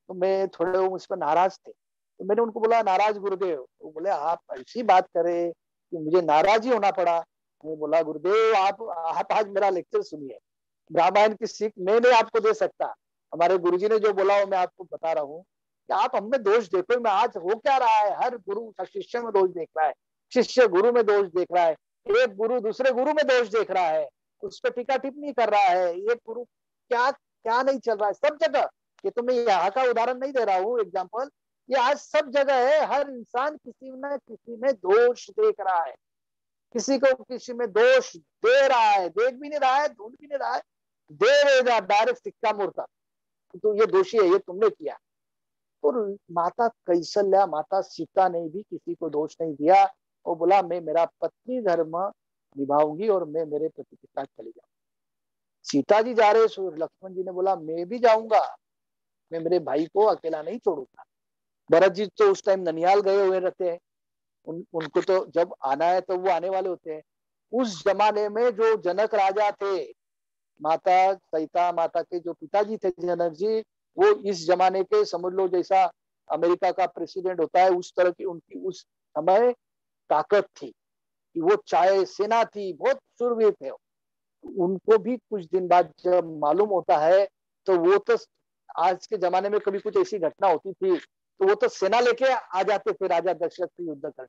[SPEAKER 3] तो मैं थोड़े उस पर नाराज थे, तो मैंने उनको बोला नाराज गुरुदेव, वो बोले आप ऐसी बात करे कि मुझे नाराज ही होना पड़ा। मैं बोला गुरुदेव आप आज मेरा लेक्चर सुनिए, रामायण की सीख मैं नहीं आपको दे सकता, हमारे गुरुजी ने जो बोला वो मैं आपको बता रहा हूँ कि आप हमें दोष देखो। मैं आज हो क्या रहा है, हर गुरु शिष्य में दोष देख रहा है, शिष्य गुरु में दोष देख रहा है, एक गुरु दूसरे गुरु में दोष देख रहा है, उस पर टीका टिप्पणी कर रहा है, एक गुरु क्या क्या नहीं चल रहा है सब जगह। ये तो मैं यहाँ का उदाहरण नहीं दे रहा हूँ एग्जाम्पल, ये आज सब जगह है, हर इंसान किसी न किसी में दोष देख रहा है, किसी को किसी में दोष दे रहा है, देख भी नहीं रहा है, ढूंढ भी नहीं रहा है, दे देगा डायरेक्ट सिक्का मुड़ता, तो ये दोषी है, ये तुमने किया। और माता कौशल्या, माता सीता ने भी किसी को दोष नहीं दिया, वो बोला मैं मेरा पत्नी धर्म निभाऊंगी और मैं मेरे पति के साथ चली जाऊंगी। सीता जी जा रहे, लक्ष्मण जी ने बोला मैं भी जाऊंगा, मैं मेरे भाई को अकेला नहीं छोड़ूंगा। भरत जी तो उस टाइम ननिहाल गए हुए रहते हैं, उनको तो जब आना है तो वो आने वाले होते हैं। उस जमाने में जो जनक राजा थे, माता सीता माता के जो पिताजी थे जनक जी, वो इस जमाने के समझ लो जैसा अमेरिका का प्रेसिडेंट होता है, उस तरह की उनकी उस समय ताकत थी कि वो चाहे सेना थी, बहुत शूरवीर थे। उनको भी कुछ दिन बाद जब मालूम होता है, तो वो तो आज के जमाने में कभी कुछ ऐसी घटना होती थी तो वो तो सेना लेके आ जाते थे राजा दशरथ से युद्ध करने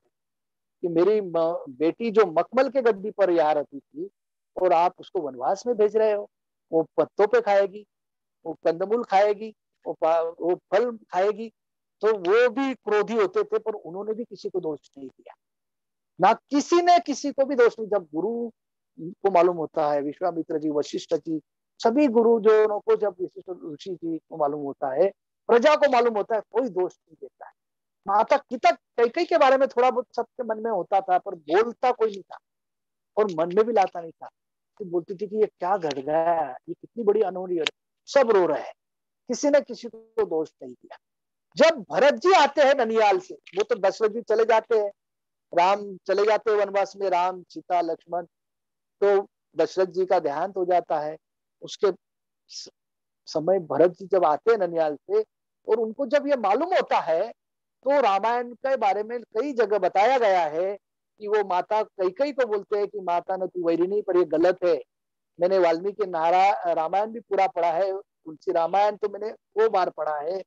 [SPEAKER 3] कि मेरी बेटी जो मखमल के गद्दी पर यहाँ रहती थी और आप उसको वनवास में भेज रहे हो, वो पत्तों पे खाएगी, वो कंदमूल खाएगी, वो फल खाएगी। तो वो भी क्रोधी होते थे, पर उन्होंने भी किसी को दोष नहीं दिया, ना किसी ने किसी को भी दोष नहीं। जब गुरु को मालूम होता है, विश्वामित्र जी, वशिष्ठ जी, सभी गुरुजनों को जब विशिष्ट ऋषि जी को मालूम होता है, प्रजा को मालूम होता है, कोई दोष नहीं देता है। माता पिता कैकेयी के बारे में थोड़ा बहुत सबके मन में होता था, पर बोलता कोई नहीं था और मन में भी लाता नहीं था। तो बोलती थी कि ये क्या घट गया, ये कितनी बड़ी अनहोनी है, सब रो रहे हैं, किसी ने किसी को दोष नहीं दिया। जब भरत जी आते हैं ननियाल से, वो तो दशरथ जी चले जाते हैं, राम चले जाते हैं वनवास में, राम सीता लक्ष्मण, तो दशरथ जी का देहांत हो जाता है। उसके समय भरत जी जब आते हैं ननियाल से, और उनको जब ये मालूम होता है, तो रामायण के बारे में कई जगह बताया गया है कि वो माता कैकेयी को बोलते हैं कि माता ने तू वैरिणी, पर ये गलत है। मैंने वाल्मीकि रामायण भी पूरा पढ़ा है, तुलसी रामायण तो मैंने 2 बार पढ़ा है,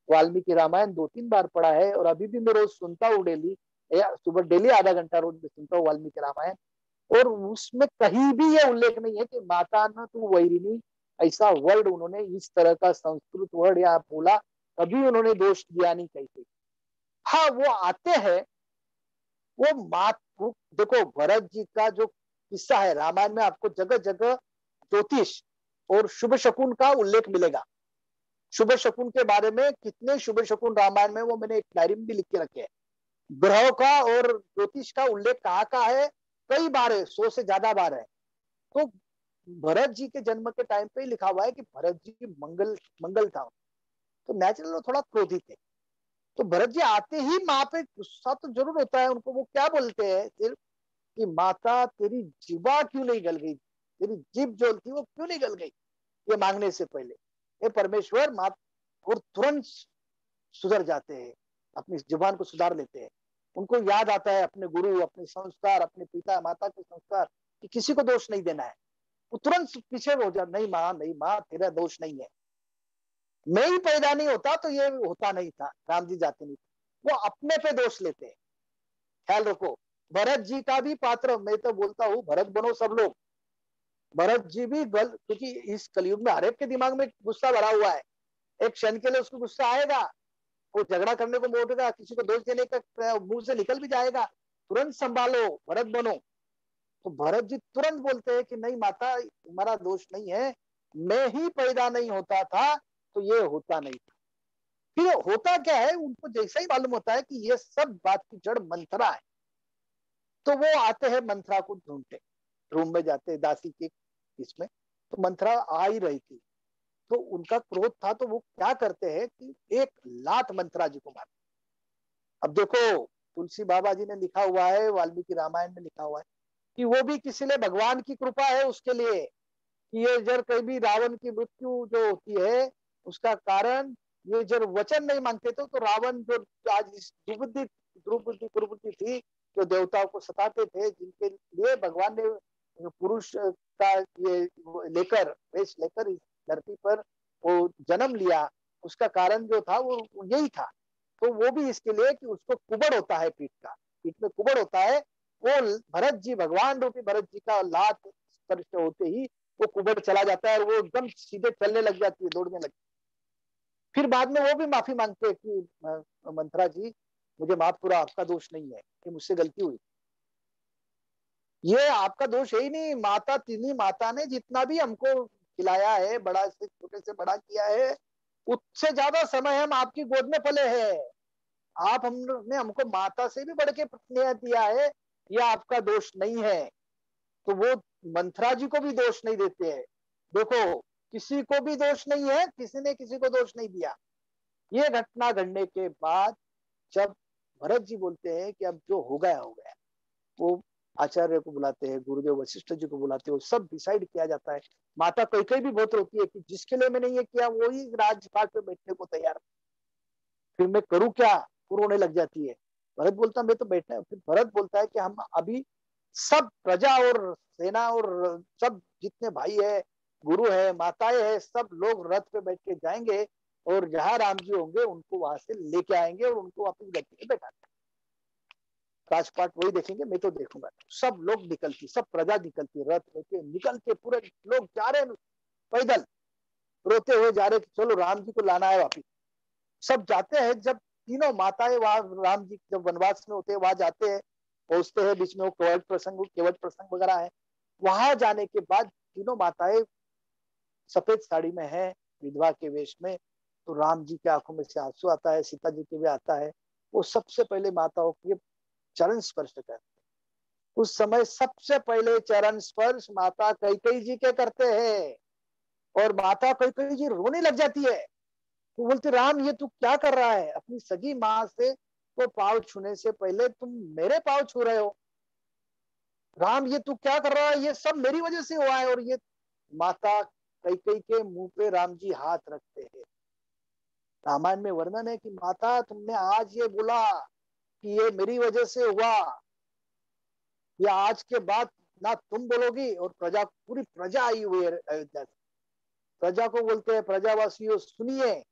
[SPEAKER 3] वाल्मीकि रामायण 2-3 बार पढ़ा है, और अभी भी मैं रोज सुनता हूँ डेली, सुबह डेली आधा घंटा रोज सुनता हूँ वाल्मीकि रामायण। और उसमें कहीं भी ये उल्लेख नहीं है कि माता न तू वैरिणी, ऐसा वर्ड उन्होंने, इस तरह का संस्कृत वर्ड या बोला, कभी उन्होंने दोष दिया नहीं कहीं। हाँ, वो आते हैं, वो देखो भरत जी का जो किस्सा है रामायण में, आपको जगह जगह ज्योतिष और शुभ शकुन का उल्लेख मिलेगा। शुभ शकुन के बारे में कितने शुभ शकुन रामायण में, वो मैंने एक डायरी में भी लिख के रखे हैं। ग्रहों का और ज्योतिष का उल्लेख कहाँ है, कई बार है, 100 से ज्यादा बार है। तो भरत जी के जन्म के टाइम पे ही लिखा हुआ है कि भरत जी मंगल था, तो नेचुरल थोड़ा क्रोधी थे। तो भरत जी आते ही माँ पे गुस्सा तो जरूर होता है उनको। वो क्या बोलते हैं फिर कि माता तेरी जीवा क्यों नहीं गल गई, तेरी जीभ जो थी वो क्यों नहीं गल गई, ये मांगने से पहले। ये परमेश्वर माँ, और तुरंत सुधर जाते हैं, अपनी जुबान को सुधार लेते हैं। उनको याद आता है अपने गुरु, अपने संस्कार, अपने पिता माता के संस्कार, कि किसी को दोष नहीं देना है। वो तुरंत पीछे हो जाता, नहीं माँ, नहीं माँ, तेरा दोष नहीं है, मैं ही पैदा नहीं होता तो ये होता नहीं था, राम जी जाते नहीं थे। वो अपने पे दोष लेते हैं। ख्याल रखो, भरत जी का भी पात्र, मैं तो बोलता हूँ भरत बनो सब लोग। भरत जी भी क्योंकि इस कलयुग में हर एक के दिमाग में गुस्सा भरा हुआ है, एक क्षण के लिए उसको गुस्सा आएगा, वो झगड़ा करने को मोड़ेगा, किसी को दोष देने का मुंह से निकल भी जाएगा, तुरंत संभालो, भरत बनो। तो भरत जी तुरंत बोलते हैं कि नहीं माता, तुम्हारा दोष नहीं है, मैं ही पैदा नहीं होता था तो ये होता नहीं था। फिर होता क्या है, उनको जैसा ही मालूम होता है कि ये सब बात की जड़ मंथरा है, तो वो आते हैं मंथरा को ढूंढते, रूम में जाते हैं दासी के इसमें, तो मंथरा आ ही रही थी, तो उनका क्रोध था, तो वो क्या करते हैं कि एक लात मंथरा जी को मार। अब देखो, तुलसी बाबा जी ने लिखा हुआ है, वाल्मीकि रामायण में लिखा हुआ है कि वो भी किसी ने, भगवान की कृपा है उसके लिए, कि ये जब कभी रावण की मृत्यु जो होती है उसका कारण, ये जब वचन नहीं मांगते तो रावण जो आज द्रुपदी कुरुबुद्धि थी, जो देवताओं को सताते थे, जिनके लिए भगवान ने पुरुष का ये लेकर, वेश लेकर इस धरती पर वो जन्म लिया, उसका कारण जो था वो यही था। तो वो भी इसके लिए कि उसको कुबड़ होता है, पीठ में कुबड़ होता है, वो भरत जी, भगवान रूपी भरत जी का लात स्पर्श होते ही वो कुबड़ चला जाता है और वो एकदम सीधे चलने लग जाती है, दौड़ने लगती है। फिर बाद में वो भी माफी मांगते हैं कि मंथरा जी मुझे माफ करो, आपका दोष नहीं है, कि मुझसे गलती हुई, ये आपका दोष है ही नहीं, माता तिनी माता ने जितना भी हमको खिलाया है, बड़ा से छोटे से बड़ा किया है, उससे ज्यादा समय हम आपकी गोद में पले हैं, आप हमने हमको माता से भी बढ़ के स्नेह दिया है, यह आपका दोष नहीं है। तो वो मंथरा जी को भी दोष नहीं देते हैं। देखो, किसी को भी दोष नहीं है, किसी ने किसी को दोष नहीं दिया। ये घटना घटने के बाद जब भरत जी बोलते हैं कि अब जो हो गया हो गया, वो आचार्य को बुलाते हैं, गुरुदेव वशिष्ठ जी को बुलाते हैं, सब डिसाइड किया जाता है। माता कैकेयी भी बहुत रोती है कि जिसके लिए मैंने ये किया वो ही राजपाट पे बैठने को तैयार, फिर मैं करूं क्या, वो रोने लग जाती है। भरत बोलता मैं तो बैठना है। फिर भरत बोलता है कि हम अभी सब प्रजा और सेना और सब जितने भाई है, गुरु है, माताएं है, सब लोग रथ पे बैठ के जाएंगे और जहां राम जी होंगे उनको वहां से लेके आएंगे और उनको वापस गद्दी पे बैठा राजपाट वही देखेंगे, मैं तो देखूंगा। सब लोग निकलती, सब प्रजा निकलती, रथ लेके निकल के पूरे लोग जा रहे हैं पैदल, रोते हुए जा रहे कि चलो राम जी को लाना है वापिस। सब जाते हैं, जब तीनों माताएं वहां राम जी जब वनवास में होते हैं वहां जाते हैं, पहुंचते हैं, बीच में वो केवट प्रसंग वगैरह है। वहां जाने के बाद तीनों माताएं सफेद साड़ी में है, विधवा के वेश में, तो राम जी के आंखों में से आंसू आता है, सीता जी के भी आता है। वो सबसे पहले माताओं के चरण स्पर्श करते हैं। उस समय सबसे पहले चरण स्पर्श माता कैकेयी जी के करते हैं, और माता कैकेयी जी रोने लग जाती है। वो बोलते राम ये तू क्या कर रहा है, अपनी सगी माँ से तो पाँव छूने से पहले तुम मेरे पाँव छू रहे हो। राम ये तू क्या कर रहा है, ये सब मेरी वजह से हुआ है। और ये माता कैकेयी के मुंह पे राम जी हाथ रखते हैं। रामायण में वर्णन है कि माता तुमने आज ये बोला कि ये मेरी वजह से हुआ, या आज के बाद ना तुम बोलोगी, और प्रजा, पूरी प्रजा आई हुई है अयोध्या से, प्रजा को बोलते हैं प्रजावासियों सुनिए।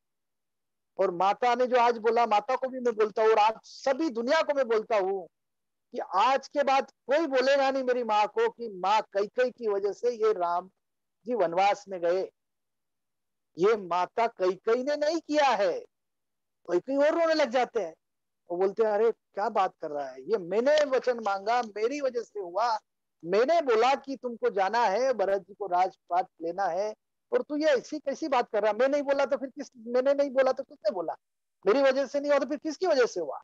[SPEAKER 3] और माता ने जो आज बोला, माता को भी मैं बोलता हूँ और आज सभी दुनिया को मैं बोलता हूँ कि आज के बाद कोई बोलेगा नहीं मेरी माँ को कि माँ कैकेयी की वजह से ये राम जी वनवास में गए। ये माता कैकेयी ने नहीं किया है। कैकेयी और रोने लग जाते हैं, वो बोलते हैं अरे क्या बात कर रहा है, ये मैंने वचन मांगा, मेरी वजह से हुआ। मैंने बोला कि तुमको जाना है, भरत जी को राजपाट लेना है, और तू ये ऐसी कैसी बात कर रहा है। मैं नहीं बोला तो फिर मैंने नहीं बोला तो किसने बोला, मेरी वजह से नहीं हुआ तो फिर किसकी वजह से हुआ।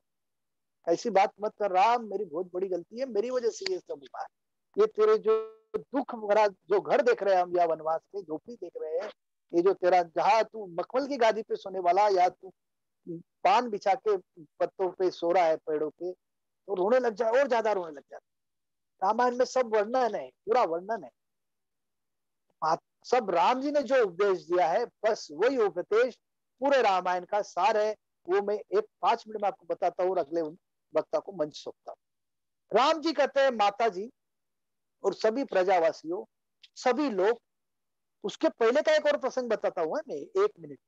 [SPEAKER 3] ऐसी बात मत कर राम, मेरी बहुत बड़ी गलती है, मेरी वजह से ये सब हुआ। ये तेरे जो दुख भरा जो घर देख रहे हैं हम, या वनवास में झोपड़ी देख रहे हैं, ये जो तेरा जहां तू मखमल की गादी पे सोने वाला, या तू पान बिछा के पत्तों पे सो रहा है पेड़ों पे, तो रोने लग जाए, और ज्यादा रोने लग जाए। रामायण में सब वर्णन है, पूरा वर्णन है। सब राम जी ने जो उपदेश दिया है, बस वही उपदेश पूरे रामायण का सार है। वो मैं एक 5 मिनट में आपको बताता हूँ, अगले वक्ता को मंच सौंपता हूँ। राम जी कहते हैं माता जी और सभी प्रजावासियों, सभी लोग। उसके पहले का एक और प्रसंग बताता हूँ मैं, 1 मिनट।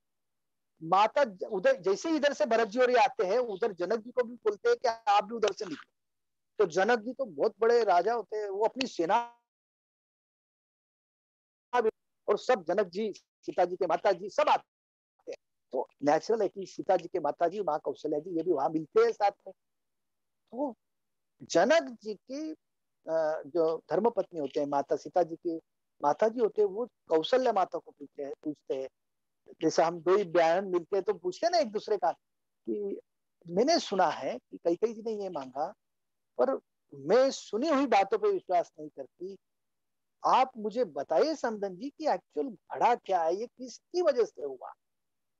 [SPEAKER 3] माता उधर जैसे इधर से भरत जी और ये आते हैं, उधर जनक जी को भी बोलते हैं कि आप भी उधर से निकलो। तो जनक जी तो बहुत बड़े राजा होते हैं, वो अपनी सेना, और सब जनक जी, सीता जी के माता जी सब आते हैं। तो नेचुरल है कि सीता जी के माता जी, माँ कौशल्या जी, ये भी वहां मिलते हैं साथ में। तो जनक जी की जो धर्मपत्नी होते हैं, माता सीता जी की माता जी होते हैं, वो कौशल्या माता को पूछते हैं। जैसे हम दो ही बहन मिलते हैं तो पूछते हैं ना एक दूसरे का कि मैंने सुना है कि कैकेयी जी ने ये मांगा, पर मैं सुनी हुई बातों पे विश्वास नहीं करती। आप मुझे बताइए समदन जी कि एक्चुअल घड़ा क्या है, ये किसकी वजह से हुआ,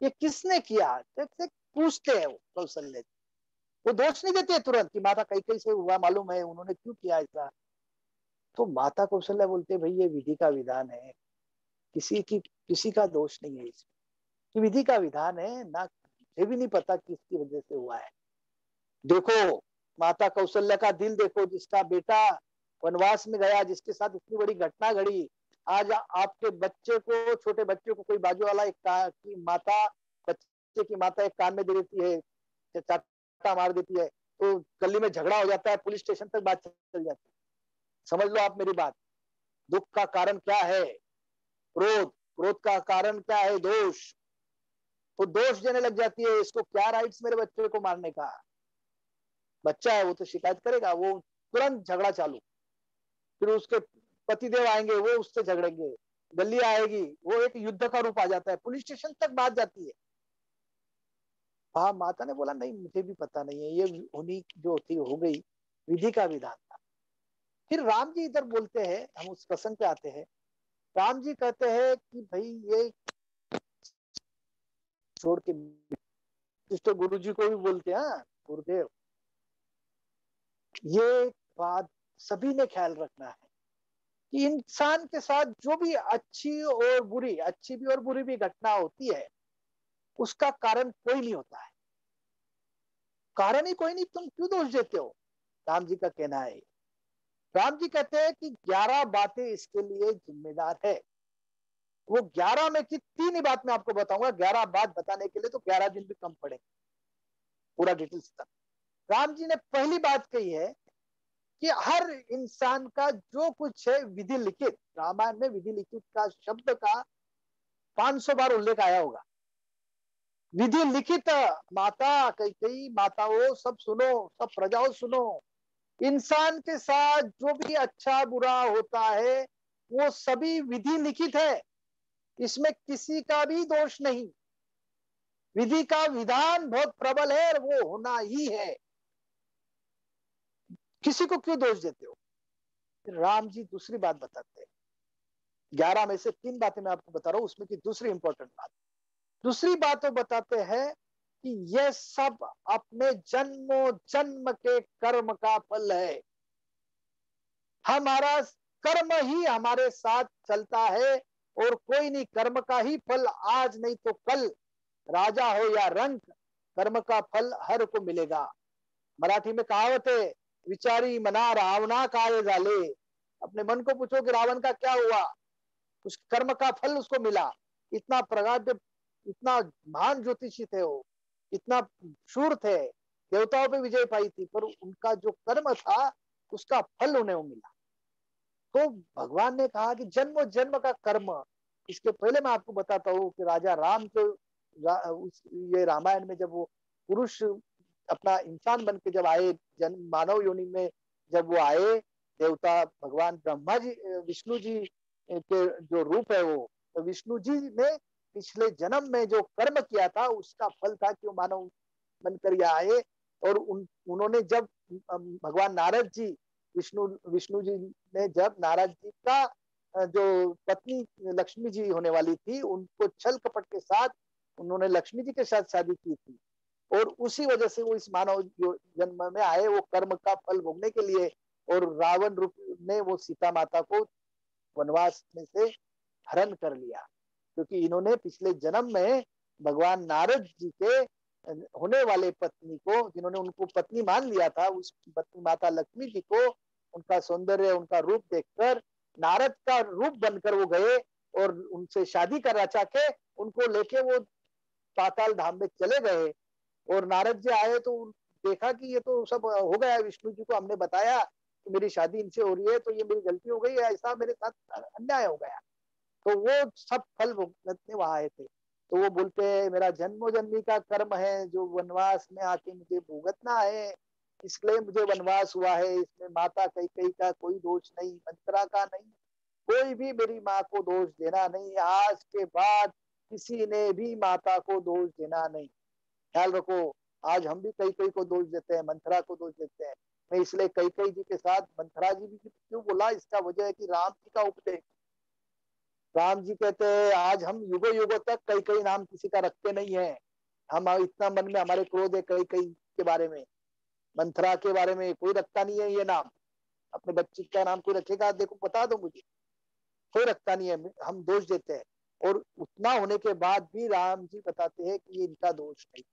[SPEAKER 3] ये किसने किया। जैसे पूछते हैं वो कौशल्य, वो दोष नहीं देते तुरंत कि माता कैकेयी से हुआ, मालूम है उन्होंने क्यों किया ऐसा। तो माता कौशल्या बोलते भाई ये विधि का विधान है, किसी का दोष नहीं है इसमें, विधि का विधान है ना, मुझे भी नहीं पता किसकी वजह से हुआ है। देखो माता कौशल्या का दिल देखो, जिसका बेटा वनवास में गया, जिसके साथ इतनी बड़ी घटना घड़ी, आज आपके बच्चे को, छोटे बच्चे को कोई बाजू वाला की माता, बच्चे की माता एक कान में दे देती है, चाटा मार देती है, तो गली में झगड़ा हो जाता है, पुलिस स्टेशन तक बात चल जाती है। समझ लो आप मेरी बात। दुख का कारण क्या है, क्रोध, क्रोध का कारण क्या है, दोष। तो दोष देने लग जाती है, इसको क्या राइट्स मेरे बच्चे को मारने का। बच्चा है वो तो शिकायत करेगा, वो तुरंत झगड़ा चालू। फिर उसके पतिदेव आएंगे, वो उससे झगड़ेंगे, गली आएगी, वो एक युद्ध का रूप आ जाता है, पुलिस स्टेशन तक बात जाती है। हाँ माता ने बोला नहीं मुझे भी पता नहीं है, ये होनी जो थी हो गई, विधि का विधान था। फिर राम जी इधर बोलते हैं, हम उस प्रसंग पे आते हैं। राम जी कहते हैं कि भाई ये छोड़ के, तो गुरु जी को भी बोलते हैं, गुरुदेव ये बात सभी ने ख्याल रखना है कि इंसान के साथ जो भी अच्छी और बुरी, अच्छी भी और बुरी भी घटना होती है, उसका कारण कोई नहीं होता है। कारण ही कोई नहीं, तुम क्यों दोष देते हो। राम जी का कहना है, राम जी कहते हैं कि 11 बातें इसके लिए जिम्मेदार है। वो 11 में की 3 ही बात मैं आपको बताऊंगा। 11 बात बताने के लिए तो 11 दिन भी कम पड़ेंगे पूरा डिटेल्स तक। राम जी ने पहली बात कही है कि हर इंसान का जो कुछ है विधि लिखित, रामायण में विधि लिखित का शब्द का 500 बार उल्लेख आया होगा। विधि लिखित, माता कई माताओं सब सुनो, सब प्रजाओं सुनो, इंसान के साथ जो भी अच्छा बुरा होता है वो सभी विधि लिखित है, इसमें किसी का भी दोष नहीं। विधि का विधान बहुत प्रबल है और वो होना ही है, किसी को क्यों दोष देते हो। राम जी दूसरी बात बताते हैं, 11 में से 3 बातें मैं आपको बता रहा हूं, उसमें की दूसरी इंपॉर्टेंट बात, दूसरी बात वो बताते हैं कि यह सब अपने जन्मों जन्म के कर्म का फल है। हमारा कर्म ही हमारे साथ चलता है और कोई नहीं, कर्म का ही फल आज नहीं तो कल, राजा हो या रंक, कर्म का फल हर को मिलेगा। मराठी में कहावत है, विचारी मना रावणा काय झाले। अपने मन को पूछो कि रावण का क्या हुआ, उस कर्म का फल उसको मिला। इतना प्रगाढ़, इतना महान ज्योतिषी थे वो, इतना शूर थे, देवताओं पे विजय पाई थी, पर उनका जो कर्म था उसका फल उन्हें मिला। तो भगवान ने कहा कि जन्म जन्म का कर्म। इसके पहले मैं आपको बताता हूँ कि राजा राम को ये रामायण में जब वो पुरुष अपना इंसान बन के जब आए, जन्म मानव योनि में जब वो आए, देवता भगवान ब्रह्मा जी, विष्णु जी के जो रूप है वो, तो विष्णु जी ने पिछले जन्म में जो कर्म किया था उसका फल था कि वो मानव बनकर ये आए। और उन्होंने जब भगवान नारद जी, विष्णु जी ने जब नारद जी का जो पत्नी लक्ष्मी जी होने वाली थी, उनको छल कपट के साथ उन्होंने लक्ष्मी जी के साथ शादी की थी, और उसी वजह से वो इस मानव जन्म में आए, वो कर्म का फल भोगने के लिए। और रावण रूप ने वो सीता माता को वनवास में से हरण कर लिया, क्योंकि इन्होंने पिछले जन्म में भगवान नारद जी के होने वाले पत्नी को, जिन्होंने उनको पत्नी मान लिया था, उस पत्नी माता लक्ष्मी जी को उनका सौंदर्य, उनका रूप देखकर नारद का रूप बनकर वो गए और उनसे शादी कर रचा के उनको लेके वो पाताल धाम में चले गए। और नारद जी आए तो देखा कि ये तो सब हो गया, विष्णु जी को हमने बताया कि मेरी शादी इनसे हो रही है, तो ये मेरी गलती हो गई, ऐसा मेरे साथ अन्याय हो गया। तो वो सब फल भुगतने वहां आए थे। तो वो बोलते हैं मेरा जन्मों जन्मी का कर्म है जो वनवास में आके मुझे भुगतना है, इसलिए मुझे वनवास हुआ है। इसमें माता कैकेयी का कोई दोष नहीं, मंत्रा का नहीं, कोई भी मेरी माँ को दोष देना नहीं। आज के बाद किसी ने भी माता को दोष देना नहीं। ख्याल रखो, आज हम भी कैकेयी को दोष देते हैं, मंथरा को दोष देते हैं। मैं इसलिए कैकेयी जी के साथ मंथरा जी भी क्यों बोला, इसका वजह है कि राम जी का उपदेश। राम जी कहते हैं आज हम युगों युगों तक कैकेयी नाम किसी का रखते नहीं है। हम इतना मन में हमारे क्रोध है कैकेयी के बारे में, मंथरा के बारे में कोई रखता नहीं है ये नाम। अपने बच्चे का नाम कोई रखेगा, देखो बता दो मुझे, कोई रखता नहीं है, हम दोष देते हैं। और उतना होने के बाद भी राम जी बताते हैं कि ये इनका दोष नहीं।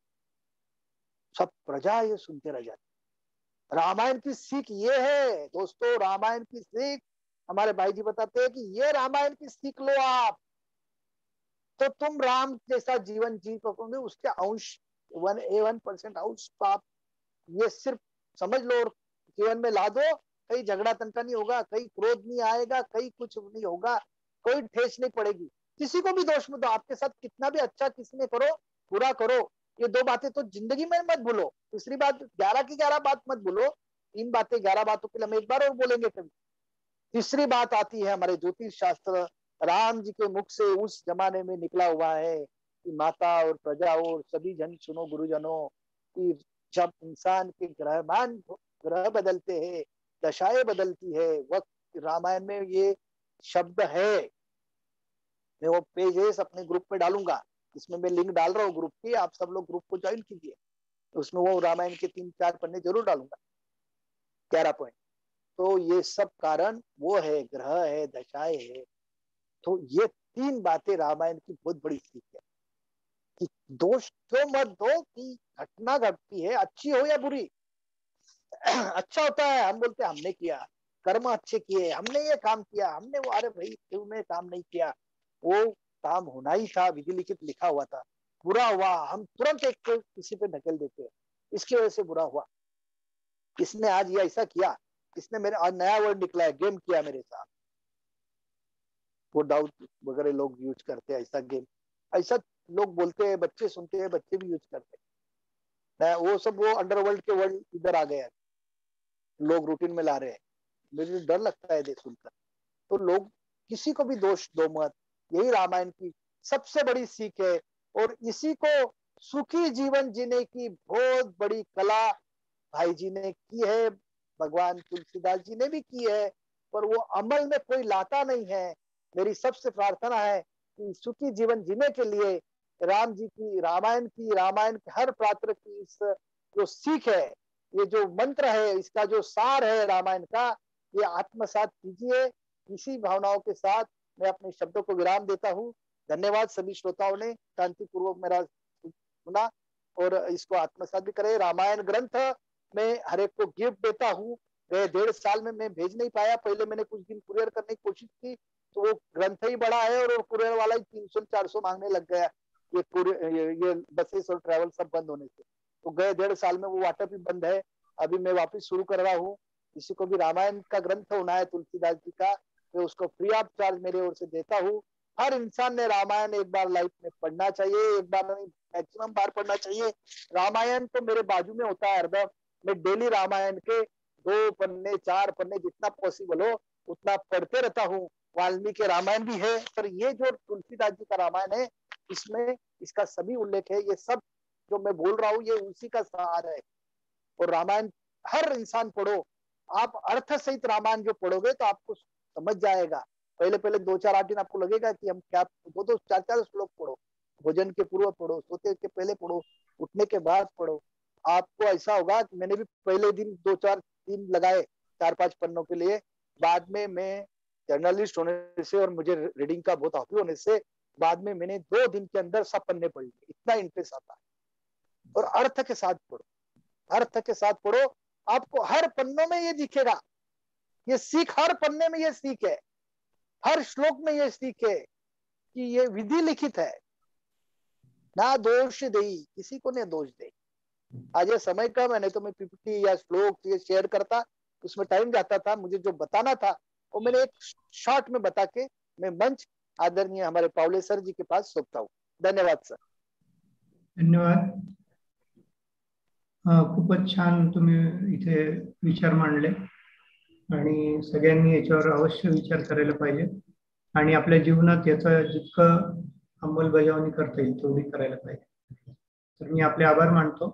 [SPEAKER 3] सब प्रजा ये सुनते रह जाती। रामायण की सीख ये है दोस्तों, रामायण की सीख, हमारे भाई जी बताते हैं कि ये रामायण की सीख लो आप, तो तुम राम जैसा जीवन जी पाओगे। उसके अंश 1% अंश तो आप ये सिर्फ समझ लो और जीवन में ला दो, कहीं झगड़ा तंटा नहीं होगा, कहीं क्रोध नहीं आएगा, कहीं कुछ नहीं होगा, कोई ठेस नहीं पड़ेगी। किसी को भी दोष मत दो, आपके साथ कितना भी अच्छा किसी ने करो, बुरा करो, ये 2 बातें तो जिंदगी में मत भूलो। तीसरी बात, 11 की 11 बात मत भूलो, 3 बातें 11 बातों के लिए हम एक बार और बोलेंगे कभी। तीसरी बात आती है हमारे ज्योतिष शास्त्र, राम जी के मुख से उस जमाने में निकला हुआ है कि माता और प्रजा और सभी जन सुनो गुरुजनों, कि जब इंसान के ग्रह बदलते हैं, दशाएं बदलती है, वक्त रामायण में ये शब्द है। मैं वो पेजेस अपने ग्रुप में डालूंगा, इसमें मैं लिंक डाल रहा हूँ ग्रुप की, आप सब लोग ग्रुप को ज्वाइन कीजिए, उसमें वो रामायण के 3-4 पन्ने जरूर डालूंगा, 11 पॉइंट। तो ये सब कारण वो है, ग्रह है, दशाएं है। तो ये 3 बातें रामायण की बहुत बड़ी सीख है कि दोष क्यों मत दो कि घटना घटती है, अच्छी हो या बुरी। अच्छा होता है हम बोलते हमने किया कर्म अच्छे किए, हमने ये काम किया, हमने वो, अरे भाई तुमने काम नहीं किया, वो काम होना ही था, विधि लिखित लिखा हुआ था। बुरा हुआ, हम तुरंत एक को किसी पे ढकेल देते हैं, इसकी वजह से बुरा हुआ, इसने आज ये ऐसा किया, इसने मेरे आज नया वर्ड निकला है, गेम किया मेरे साथ। वो डाउट वगैरह लोग यूज करते हैं, ऐसा गेम, ऐसा लोग बोलते हैं, बच्चे सुनते हैं, बच्चे भी यूज करते हैं। वो सब वो अंडरवर्ल्ड के वर्ल्ड इधर आ गया है, लोग रूटीन में ला रहे हैं। मुझे डर लगता है देख सुनकर। तो लोग किसी को भी दोष दो मत, यही रामायण की सबसे बड़ी सीख है। और इसी को सुखी जीवन जीने की बहुत बड़ी कला भाई जी ने की है, भगवान तुलसीदास जी ने भी की है, पर वो अमल में कोई लाता नहीं है। मेरी सबसे प्रार्थना है कि सुखी जीवन जीने के लिए राम जी की रामायण के हर पात्र की इस जो सीख है, ये जो मंत्र है, इसका जो सार है रामायण का, ये आत्मसात कीजिए। इसी भावनाओं के साथ मैं अपने शब्दों को विराम देता हूँ। धन्यवाद सभी श्रोताओं ने शांतिपूर्वक मेरा सुना और इसको आत्मसात भी करे। रामायण ग्रंथ मैं हर एक को गिफ्ट देता हूँ। गए 1.5 साल में मैं भेज नहीं पाया, पहले मैंने कुछ दिन कुरियर करने की कोशिश की तो वो ग्रंथ ही बड़ा है और कुरियर वाला ही 300-400 मांगने लग गया, ये बसेस और ट्रैवल सब बंद होने से। तो गए 1.5 साल में वो व्हाट्सएप ही बंद है। अभी मैं वापस शुरू कर रहा हूँ। किसी को भी रामायण का ग्रंथ होना है तुलसीदास जी का, मैं उसको फ्री ऑफ चार्ज मेरे ओर से देता हूँ। हर इंसान ने रामायण एक बार लाइफ में पढ़ना चाहिए, एक बार नहीं मैक्सिमम बार पढ़ना चाहिए। रामायण तो मेरे बाजू में होता है हरदम। मैं डेली रामायण के 2 पन्ने 4 पन्ने जितना पॉसिबल हो उतना पढ़ते रहता हूँ। वाल्मीकि रामायण भी है, पर ये जो तुलसीदास जी का रामायण है इसमें इसका सभी उल्लेख है। ये सब जो मैं बोल रहा हूँ ये उसी का सार है। और रामायण हर इंसान पढ़ो, आप अर्थ सहित रामायण जो पढ़ोगे तो आपको समझ जाएगा। पहले 2-4 दिन आपको लगेगा कि हम क्या, 2-4 श्लोक पढ़ो, भोजन के पूर्व पढ़ो, सोते के पहले पढ़ो, उठने के बाद पढ़ो। आपको ऐसा होगा कि मैंने भी पहले दिन 2-4 दिन लगाए 4-5 पन्नों के लिए, बाद में मैं जर्नलिस्ट होने से और मुझे रीडिंग का बहुत हॉबी होने से बाद में मैंने 2 दिन के अंदर सब पन्ने पढ़ लिए, इतना इंटरेस्ट आता है। और अर्थ के साथ पढ़ो, अर्थ के साथ पढ़ो, आपको हर पन्नों में ये दिखेगा। ये सीख हर पन्ने में ये सीख है, हर श्लोक में ये सीख है कि ये विधि लिखित है। ना दोष दे, किसी को नहीं दोष दे। आज ये समय कम है, नहीं तो मैं पीपीटी या श्लोक ये शेयर करता, उसमें टाइम जाता था। मुझे जो बताना था वो मैंने एक शॉर्ट में बता के मैं मंच आदरणीय हमारे पावले सर जी के पास सौंपता हूँ। धन्यवाद सर।
[SPEAKER 2] धन्यवाद। खूपच छान तुम्ही इथे विचार मांडले आणि सगळ्यांनी याच्यावर अवश्य विचार करायला पाहिजे आणि आपल्या जीवनात याचं जितकं अंमलबजावणी करता येईल तेवढी करायला पाहिजे। तर मी आपले आभार मानतो।